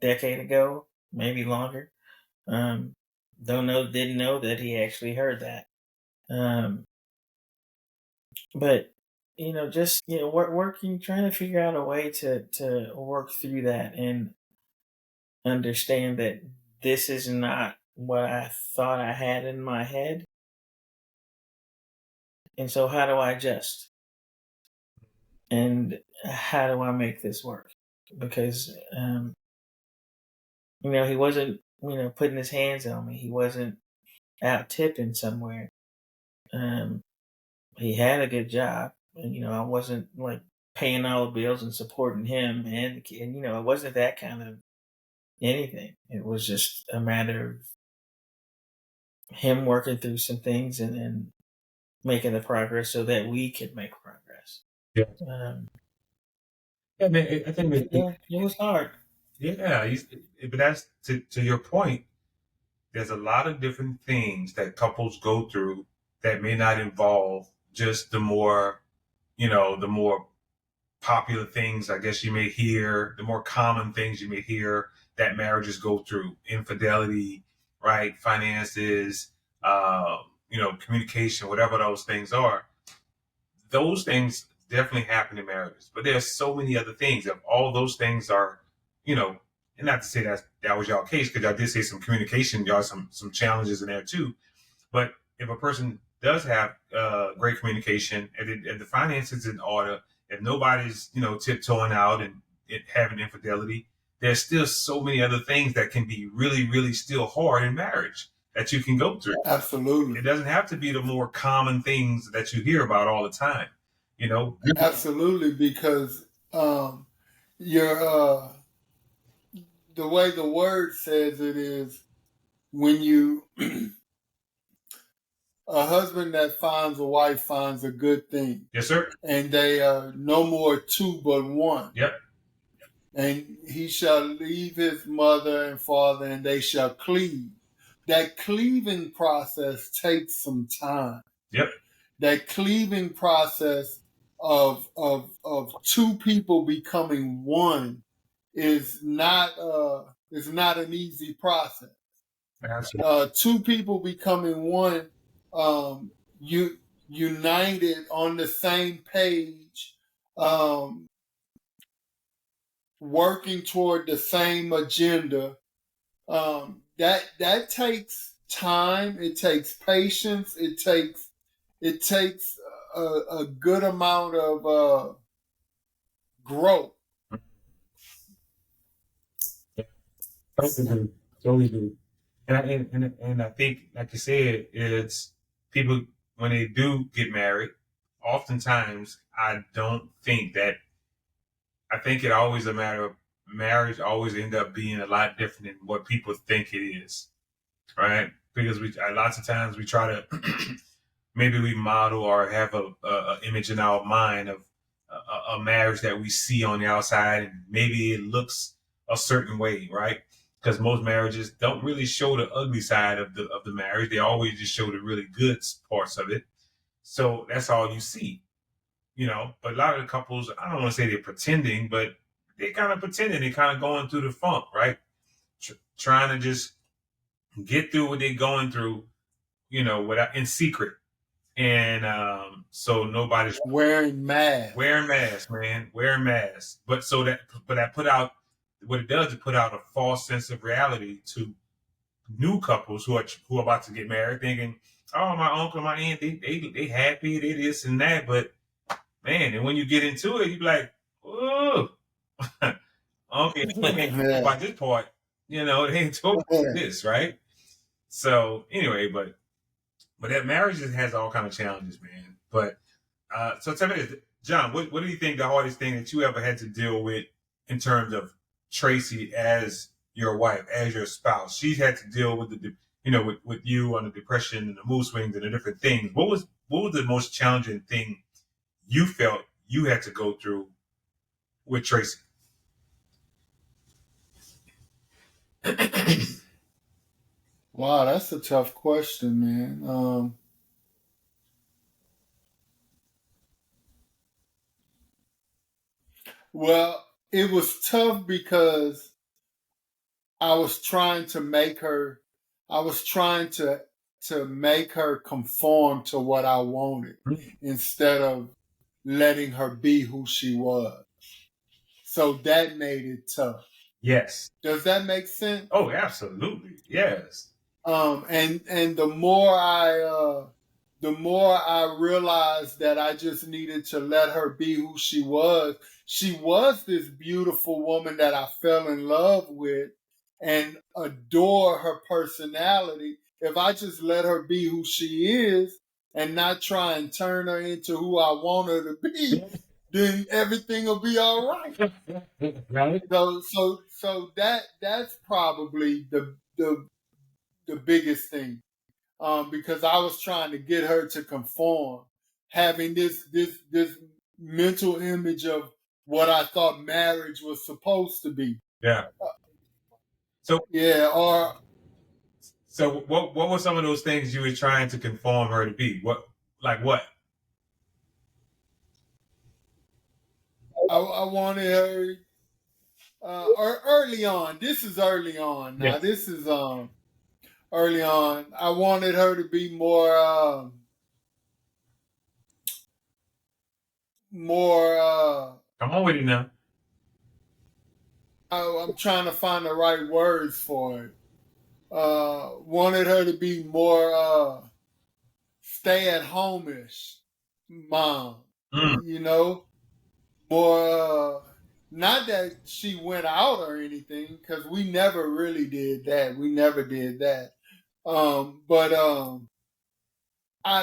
decade ago, maybe longer. Didn't know that he actually heard that. But working, trying to figure out a way to work through that and understand that this is not what I thought I had in my head. And so how do I adjust? And how do I make this work? Because, he wasn't, putting his hands on me. He wasn't out tipping somewhere. He had a good job. And, I wasn't like paying all the bills and supporting him and the kid. It wasn't that kind of anything. It was just a matter of him working through some things and making the progress so that we could make progress. Yeah. Yeah, man. I think it was hard. Yeah, but that's to your point. There's a lot of different things that couples go through that may not involve just the more popular things, I guess you may hear, the more common things you may hear that marriages go through: infidelity, right? Finances, communication, whatever those things are. Those things definitely happen in marriages, but there's so many other things. If all those things are, and not to say that was y'all case, because y'all did say some communication, y'all some challenges in there too. But if a person does have great communication and the finances in order, if nobody's tiptoeing out and having infidelity, there's still so many other things that can be really, really still hard in marriage that you can go through. Absolutely. It doesn't have to be the more common things that you hear about all the time. Absolutely, because your the way the word says it is, when you a husband that finds a wife finds a good thing. Yes, sir. And they are no more two but one. Yep. And he shall leave his mother and father, and they shall cleave. That cleaving process takes some time. Yep. That cleaving process of two people becoming one is not an easy process. Absolutely. Two people becoming one, united on the same page, working toward the same agenda. That takes time. It takes patience. It takes a good amount of growth. Totally do. And I think, like you said, it's people when they do get married. Oftentimes, I think it always a matter of marriage. Always end up being a lot different than what people think it is, right? Because lots of times we try to maybe we model or have a image in our mind of a marriage that we see on the outside, and maybe it looks a certain way, right? Because most marriages don't really show the ugly side of the marriage. They always just show the really good parts of it. So that's all you see, But a lot of the couples, I don't want to say they're pretending, but they kind of pretending. They're kind of going through the funk, right? Trying to just get through what they're going through, without in secret. And so nobody's wearing masks, man, wearing masks. But that put out, what it does is put out a false sense of reality to new couples who are about to get married, thinking, "Oh, my uncle, my aunt, they happy, they this and that." But man, and when you get into it, you be like, "Oh, okay, Yeah. by this part, they ain't told this, right?" So anyway, but that marriage just has all kind of challenges, man. But so tell me this, John, what do you think the hardest thing that you ever had to deal with in terms of Tracy as your wife, as your spouse? She's had to deal with with you on the depression and the mood swings and the different things. What was the most challenging thing you felt you had to go through with Tracy? Wow, that's a tough question, man. Well, it was tough because I was trying to make her, I was trying to make her conform to what I wanted instead of letting her be who she was. So that made it tough. Yes. Does that make sense? Oh, absolutely. Yes. And the more I realized that I just needed to let her be who she was. She was this beautiful woman that I fell in love with and adore her personality. If I just let her be who she is and not try and turn her into who I want her to be, then everything will be all right. Right. So that's probably the biggest thing, because I was trying to get her to conform, having this mental image of what I thought marriage was supposed to be. Yeah. So Yeah, or so what were some of those things you were trying to conform her to be? What? I wanted her or early on. This is early on. Now Yes. this is early on. I wanted her to be more. Come on with it now. I'm trying to find the right words for it. Wanted her to be more stay at home-ish mom. Mm. You know, more not that she went out or anything, because we never really did that. We never did that. But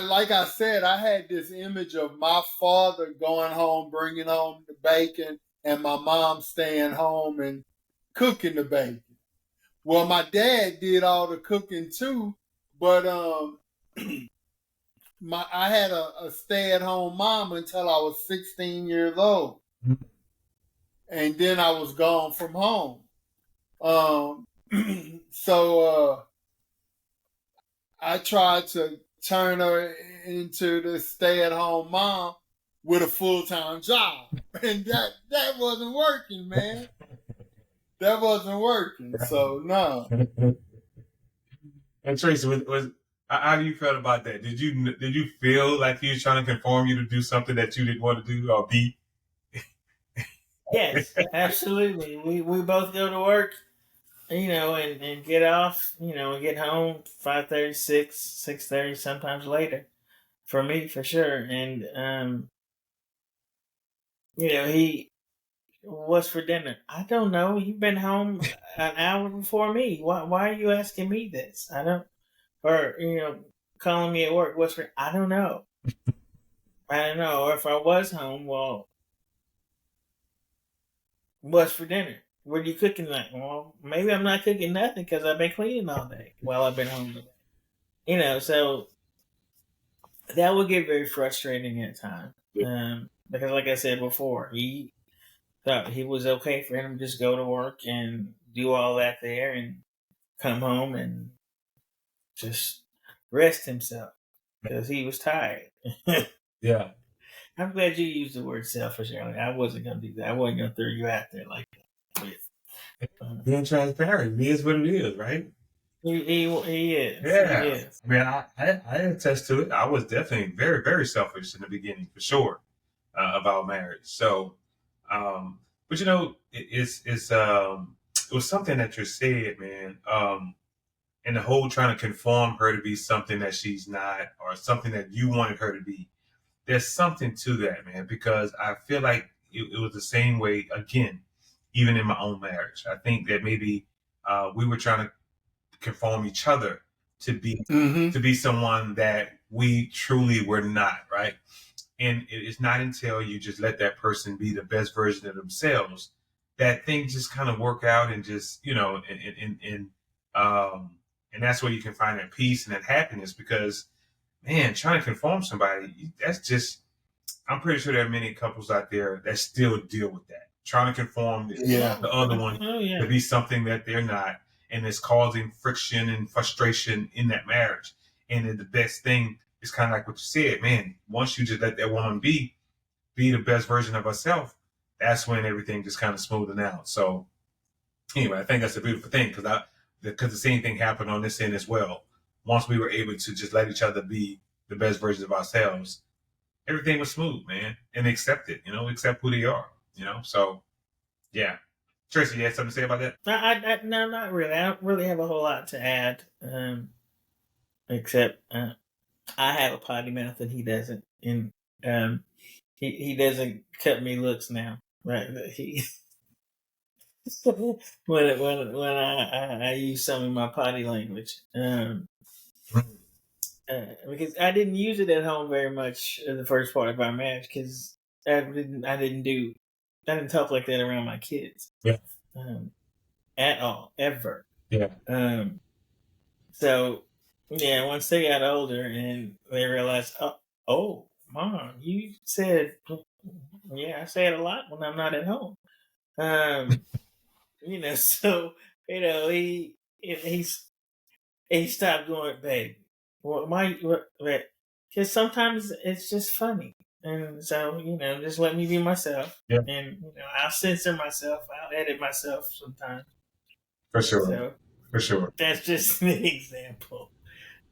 like I said, I had this image of my father going home, bringing home the bacon, and my mom staying home and cooking the bacon. Well, my dad did all the cooking too, but I had a stay at home mom until I was 16 years old, and then I was gone from home. Um, so I tried to turn her into the stay at home mom with a full time job, and that wasn't working, man. That wasn't working. So no. And Tracy, was how do you feel about that? Did you feel like he was trying to conform you to do something that you didn't want to do or be? Yes, absolutely. We both go to work, and get off, and get home 5:30, 6:30, sometimes later. For me, for sure. And he, what's for dinner? I don't know. You've been home an hour before me. Why are you asking me this? I don't. Or calling me at work. What's for? I don't know. I don't know. Or if I was home, well, what's for dinner? What are you cooking tonight? Well, maybe I'm not cooking nothing because I've been cleaning all day while I've been home today. So that would get very frustrating at times. Because like I said before, he thought he was okay for him to just go to work and do all that there and come home and just rest himself because he was tired. Yeah. I'm glad you used the word selfish earlier. I wasn't going to do that. I wasn't going to throw you out there like that. Being transparent, it is what it is, right? He is. Yeah. He is. I mean, I attest to it. I was definitely very, very selfish in the beginning, for sure, about marriage. So, but it was something that you said, man. and the whole trying to conform her to be something that she's not, or something that you wanted her to be. There's something to that, man, because I feel like it was the same way again, even in my own marriage. I think that maybe we were trying to conform each other to be Mm-hmm. someone that we truly were not, right? And it's not until you just let that person be the best version of themselves that things just kind of work out, and just, and that's where you can find that peace and that happiness. Because, man, trying to conform somebody, that's just, I'm pretty sure there are many couples out there that still deal with that, trying to conform Yeah. the other one yeah. to be something that they're not, and it's causing friction and frustration in that marriage. And then the best thing is kind of like what you said, man. Once you just let that woman be the best version of herself, that's when everything just kind of smoothing out. So anyway, I think that's a beautiful thing, because the same thing happened on this end as well. Once we were able to just let each other be the best versions of ourselves, everything was smooth, man, and accept it, accept who they are, So yeah, Tracy, you had something to say about that? No, not really. I don't really have a whole lot to add, except I have a potty mouth and he doesn't, and he doesn't cut me looks now, right? He when I use some of my potty language, because I didn't use it at home very much in the first part of our marriage, because I didn't talk like that around my kids. Yeah. At all, ever. Yeah. So yeah, once they got older and they realized, oh, Mom, you said, yeah, I say it a lot when I'm not at home. So he stopped going, babe. What my what? Because sometimes it's just funny, and so just let me be myself, Yeah. and I'll censor myself, I'll edit myself sometimes. For sure. So For sure. that's just an example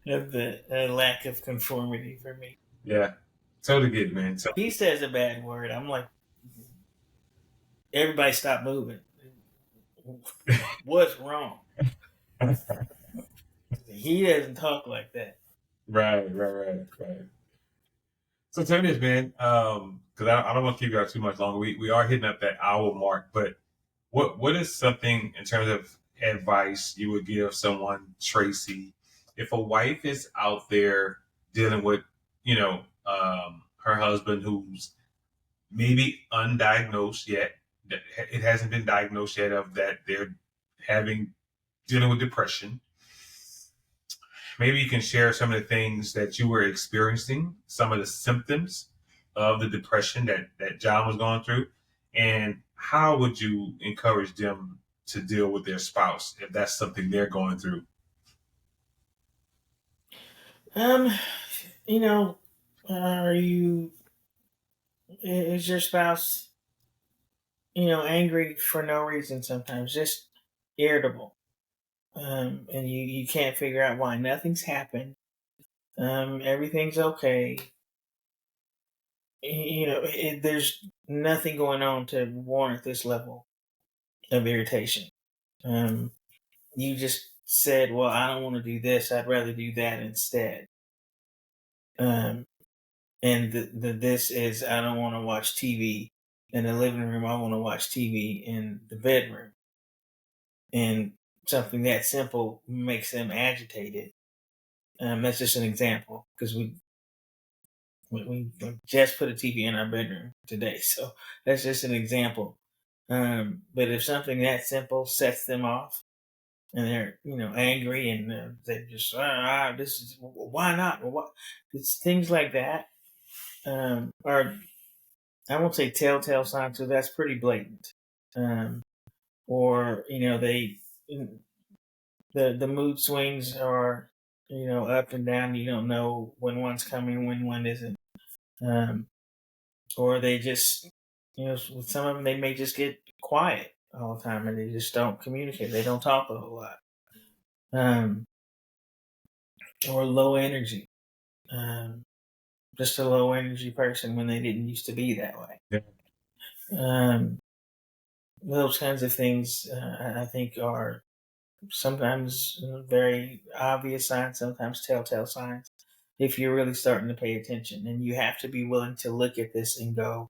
of the lack of conformity for me. Yeah. Totally get it, man. He says a bad word, I'm like, everybody stop moving. What's wrong? He doesn't talk like that. Right. So tell me this, man, because I don't want to keep you out too much longer. We are hitting up that hour mark, but what is something in terms of advice you would give someone, Tracy, if a wife is out there dealing with, her husband who's maybe undiagnosed yet, that it hasn't been diagnosed yet, of that they're dealing with depression. Maybe you can share some of the things that you were experiencing, some of the symptoms of the depression that John was going through, and how would you encourage them to deal with their spouse if that's something they're going through? Is your spouse, angry for no reason sometimes, just irritable? And you can't figure out why. Nothing's happened. Everything's okay. There's nothing going on to warrant this level of irritation. You just said, well, I don't want to do this. I'd rather do that instead. And this is, I don't want to watch TV in the living room. I want to watch TV in the bedroom. And something that simple makes them agitated. That's just an example, because we just put a TV in our bedroom today, so that's just an example. But if something that simple sets them off, and they're angry, and they just this is, why not? What? It's things like that, or I won't say telltale signs, so that's pretty blatant. Or the mood swings are up and down. You don't know when one's coming, when one isn't. Or they just, with some of them, they may just get quiet all the time and they just don't communicate. They don't talk a whole lot. Or low energy. Just a low energy person when they didn't used to be that way. Yeah. Those kinds of things, I think, are sometimes very obvious signs, sometimes telltale signs, if you're really starting to pay attention. And you have to be willing to look at this and go,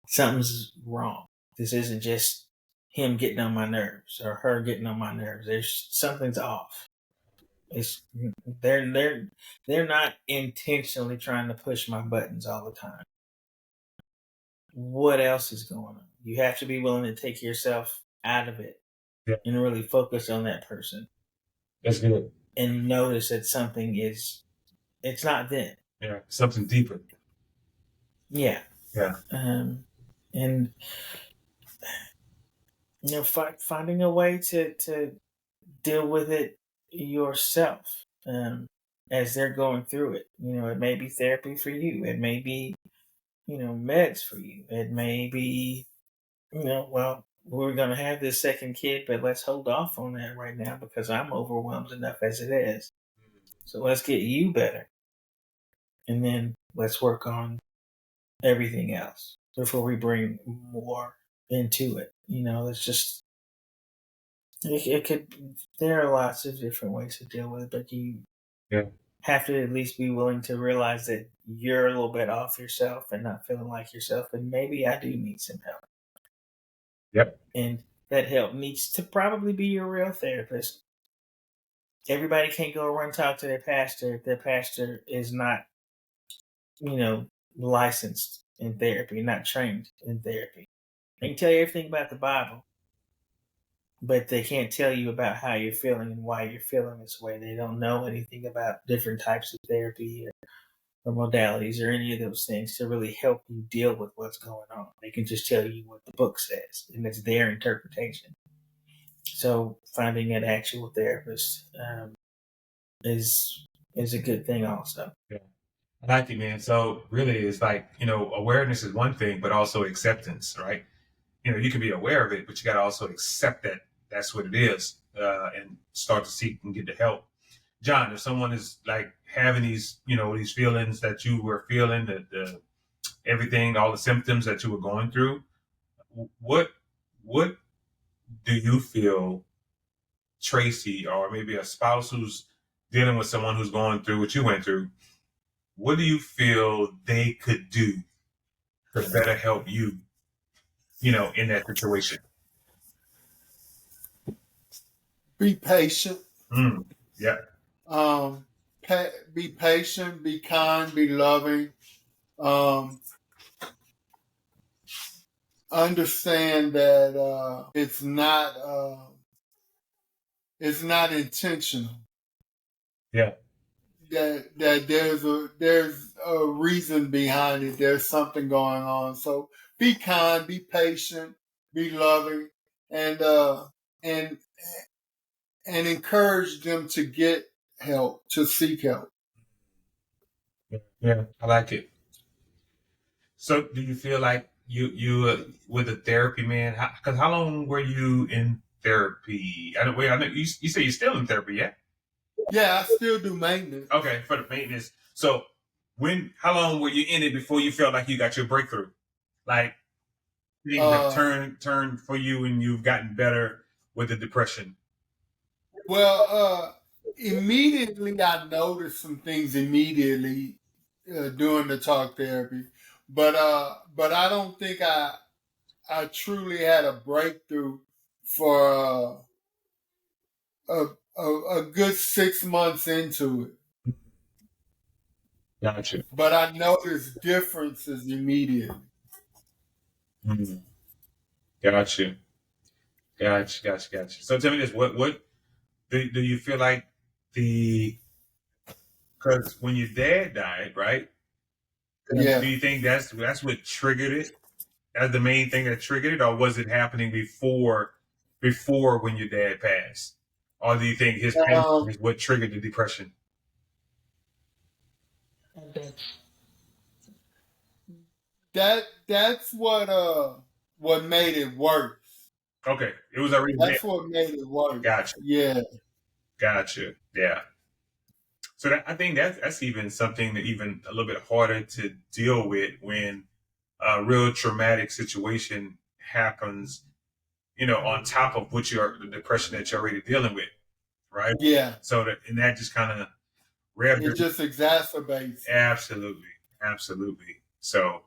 something's wrong. This isn't just him getting on my nerves or her getting on my nerves. There's something's off. It's they're not intentionally trying to push my buttons all the time. What else is going on? You have to be willing to take yourself out of it Yeah. and really focus on that person That's good. and notice that something it's not them. Yeah. Something deeper. Yeah. Yeah. And finding a way to deal with it yourself as they're going through it. It may be therapy for you. It may be, meds for you. It may be, well, we're going to have this second kid, but let's hold off on that right now because I'm overwhelmed enough as it is. So let's get you better. And then let's work on everything else before we bring more into it. It's just, it could, there are lots of different ways to deal with it, but you have to at least be willing to realize that you're a little bit off yourself and not feeling like yourself. And maybe I do need some help. Yep. And that help needs to probably be your real therapist. Everybody can't go run talk to their pastor if their pastor is not, licensed in therapy, not trained in therapy. They can tell you everything about the Bible, but they can't tell you about how you're feeling and why you're feeling this way. They don't know anything about different types of therapy or modalities or any of those things to really help you deal with what's going on. They can just tell you what the book says, and it's their interpretation. So finding an actual therapist is a good thing also. Yeah. I like it, man. So really it's like, awareness is one thing, but also acceptance, right? You can be aware of it, but you got to also accept that that's what it is, and start to seek and get the help. John, if someone is like having these, these feelings that you were feeling, the everything, all the symptoms that you were going through, what do you feel, Tracy, or maybe a spouse who's dealing with someone who's going through what you went through, what do you feel they could do to better help you, in that situation? Be patient. Yeah. Be patient, be kind, be loving. Understand that it's not intentional. Yeah. That there's a reason behind it. There's something going on. So be kind, be patient, be loving, and encourage them to get help, to seek help. Yeah, I like it. So, do you feel like you with a therapy, man? Because how long were you in therapy? I know you say you're still in therapy, yeah? Yeah, I still do maintenance. Okay, for the maintenance. So, how long were you in it before you felt like you got your breakthrough? Like things have turned for you, and you've gotten better with the depression. Well, immediately I noticed some things immediately during the talk therapy, but I don't think I truly had a breakthrough for a good 6 months into it. Gotcha. But I noticed differences immediately. Mm-hmm. Gotcha. So tell me this: what do you feel like because when your dad died, right? Yeah. Do you think that's what triggered it? That's the main thing that triggered it, or was it happening before when your dad passed? Or do you think his pain is what triggered the depression? That's what made it worse. Okay, it was already That's what made it worse. Gotcha. Yeah. Gotcha. Yeah. So I think that's even something that even a little bit harder to deal with when a real traumatic situation happens. on top of the depression that you're already dealing with, right? Yeah. So that just kind of it just exacerbates. Absolutely, absolutely. So,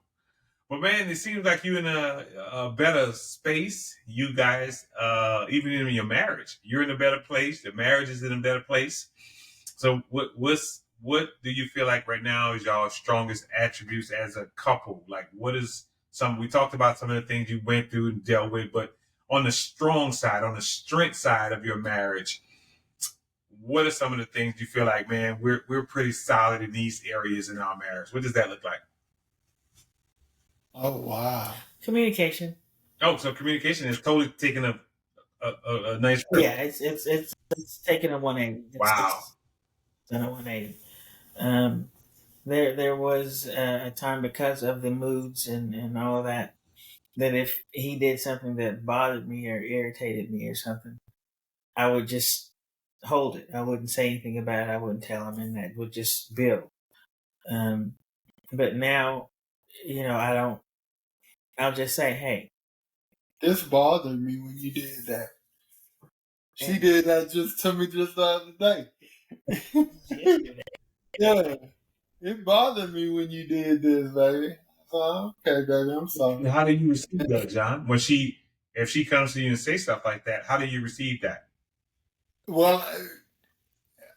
well, man, it seems like you're in a better space. You guys, even in your marriage, you're in a better place. The marriage is in a better place. So, what do you feel like right now is your strongest attributes as a couple? Like, what is we talked about some of the things you went through and dealt with, but on the strong side, on the strength side of your marriage, what are some of the things you feel like, man, we're pretty solid in these areas in our marriage? What does that look like? Oh, wow. Communication. Oh, so communication is totally taking a nice. Yeah, it's taking a 180. Wow. It's done a 180. There was a time, because of the moods and all of that if he did something that bothered me or irritated me or something, I would just hold it. I wouldn't say anything about it. I wouldn't tell him, and that would just build. But now, I don't. I'll just say, "Hey, this bothered me when you did that." She did that just to me just the other day. Yeah, it bothered me when you did this, baby. Okay, baby, I'm sorry. How do you receive that, John? If she comes to you and say stuff like that, how do you receive that? Well,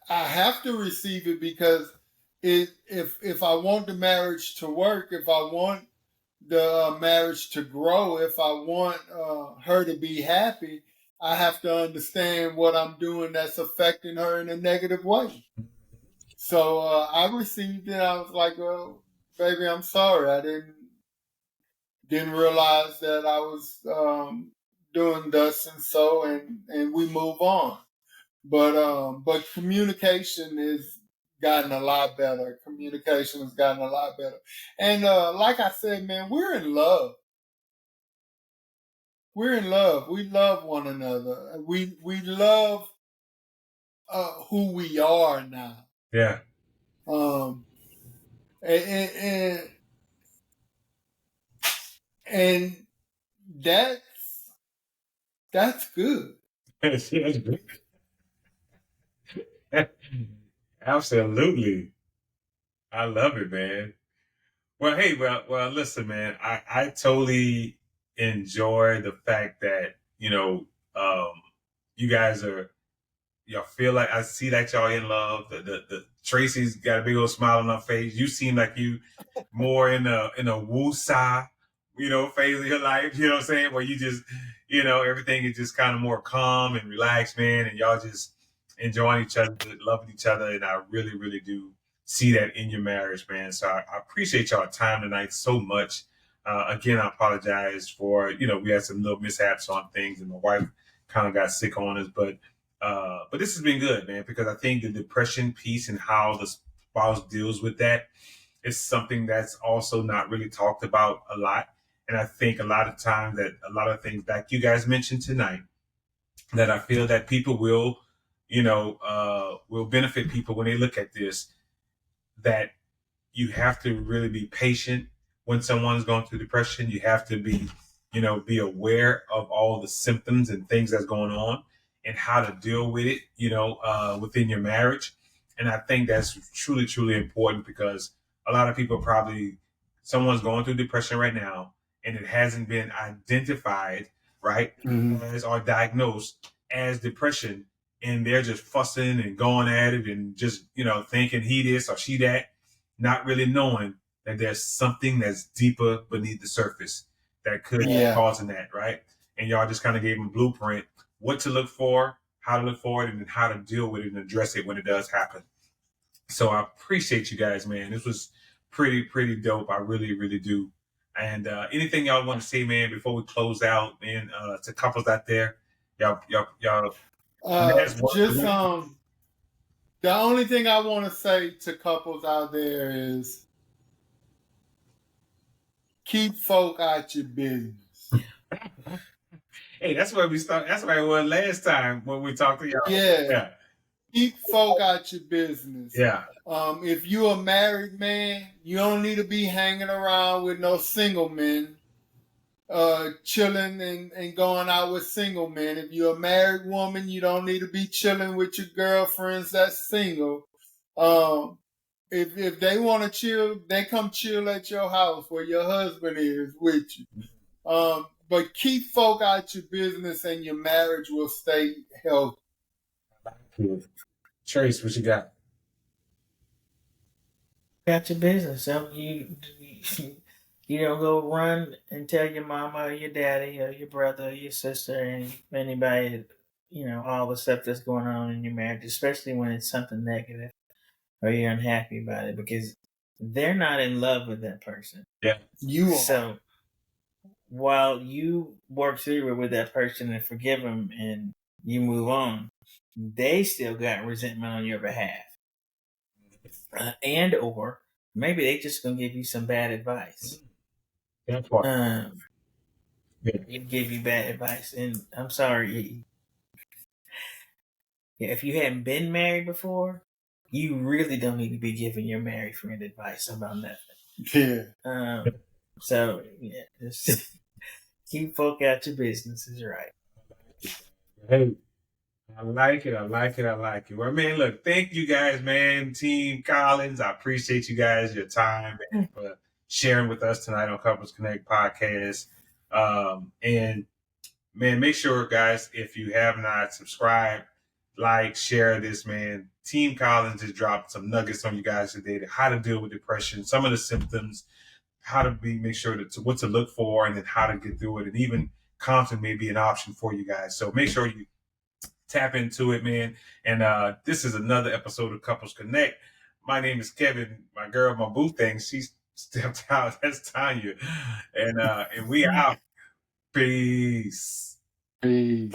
I have to receive it because if I want the marriage to work, if I want the marriage to grow, if I want her to be happy, I have to understand what I'm doing that's affecting her in a negative way. So I received it. I was like, "Well, baby, I'm sorry. I didn't realize that I was doing thus and so," and we move on. But communication has gotten a lot better. Communication has gotten a lot better. And like I said, man, we're in love. We're in love. We love one another. We love who we are now. Yeah. And that's good. That's good. Absolutely. I love it, man. Well, hey, well, listen, man. I totally enjoy the fact that you guys y'all feel like I see that y'all in love. The Tracy's got a big old smile on her face. You seem like you more in a woo-sa, phase of your life. You know what I'm saying? Where you just, everything is just kind of more calm and relaxed, man. And y'all just enjoying each other, loving each other. And I really, really do see that in your marriage, man. So I appreciate y'all time tonight so much. Again, I apologize for, we had some little mishaps on things and my wife kind of got sick on us, but this has been good, man, because I think the depression piece and how the spouse deals with that is something that's also not really talked about a lot. And I think a lot of times that a lot of things that you guys mentioned tonight, that I feel that people will benefit people when they look at this, that you have to really be patient when someone's going through depression. You have to be aware of all the symptoms and things that's going on and how to deal with it, within your marriage. And I think that's truly, truly important because a lot of people someone's going through depression right now and it hasn't been identified, right, as or diagnosed as depression. And they're just fussing and going at it and just, thinking he this or she that, not really knowing that there's something that's deeper beneath the surface that could be causing that, right? And y'all just kind of gave them a blueprint, what to look for, how to look for it, and then how to deal with it and address it when it does happen. So I appreciate you guys, man. This was pretty, pretty dope. I really, really do. And anything y'all want to say, man, before we close out, man, to couples out there, y'all. The only thing I want to say to couples out there is keep folk out your business. Hey, that's where we start. That's where it was last time when we talked to y'all. Yeah. Keep folk out your business. Yeah. If you're a married man, you don't need to be hanging around with no single men. chilling and going out with single men. If you're a married woman, you don't need to be chilling with your girlfriends that's single. If they want to chill, they come chill at your house where your husband is with you. But keep folk out your business and your marriage will stay healthy. Trace, what you got? Got your business. So you don't go run and tell your mama or your daddy or your brother or your sister and anybody, all the stuff that's going on in your marriage, especially when it's something negative or you're unhappy about it, because they're not in love with that person. Yeah. You are. So while you work through it with that person and forgive them and you move on, they still got resentment on your behalf. And or maybe they just gonna give you some bad advice. That's what. Give you bad advice, and I'm sorry. If you hadn't been married before, you really don't need to be giving your married friend advice about nothing. Yeah. So just keep folk out your business is right. Hey, I like it. Well, man, look, thank you guys, man. Team Collins, I appreciate you guys, your time, and for sharing with us tonight on Couples Connect podcast. And man, make sure, guys, if you have not subscribed, like, share this, man. Team Collins has dropped some nuggets on you guys today to how to deal with depression, some of the symptoms, how to make sure what to look for, and then how to get through it. And even counseling may be an option for you guys. So make sure you tap into it, man. And this is another episode of Couples Connect. My name is Kevin. My girl, my boo thing, she stepped out. That's Tanya. And we out. Peace. Peace.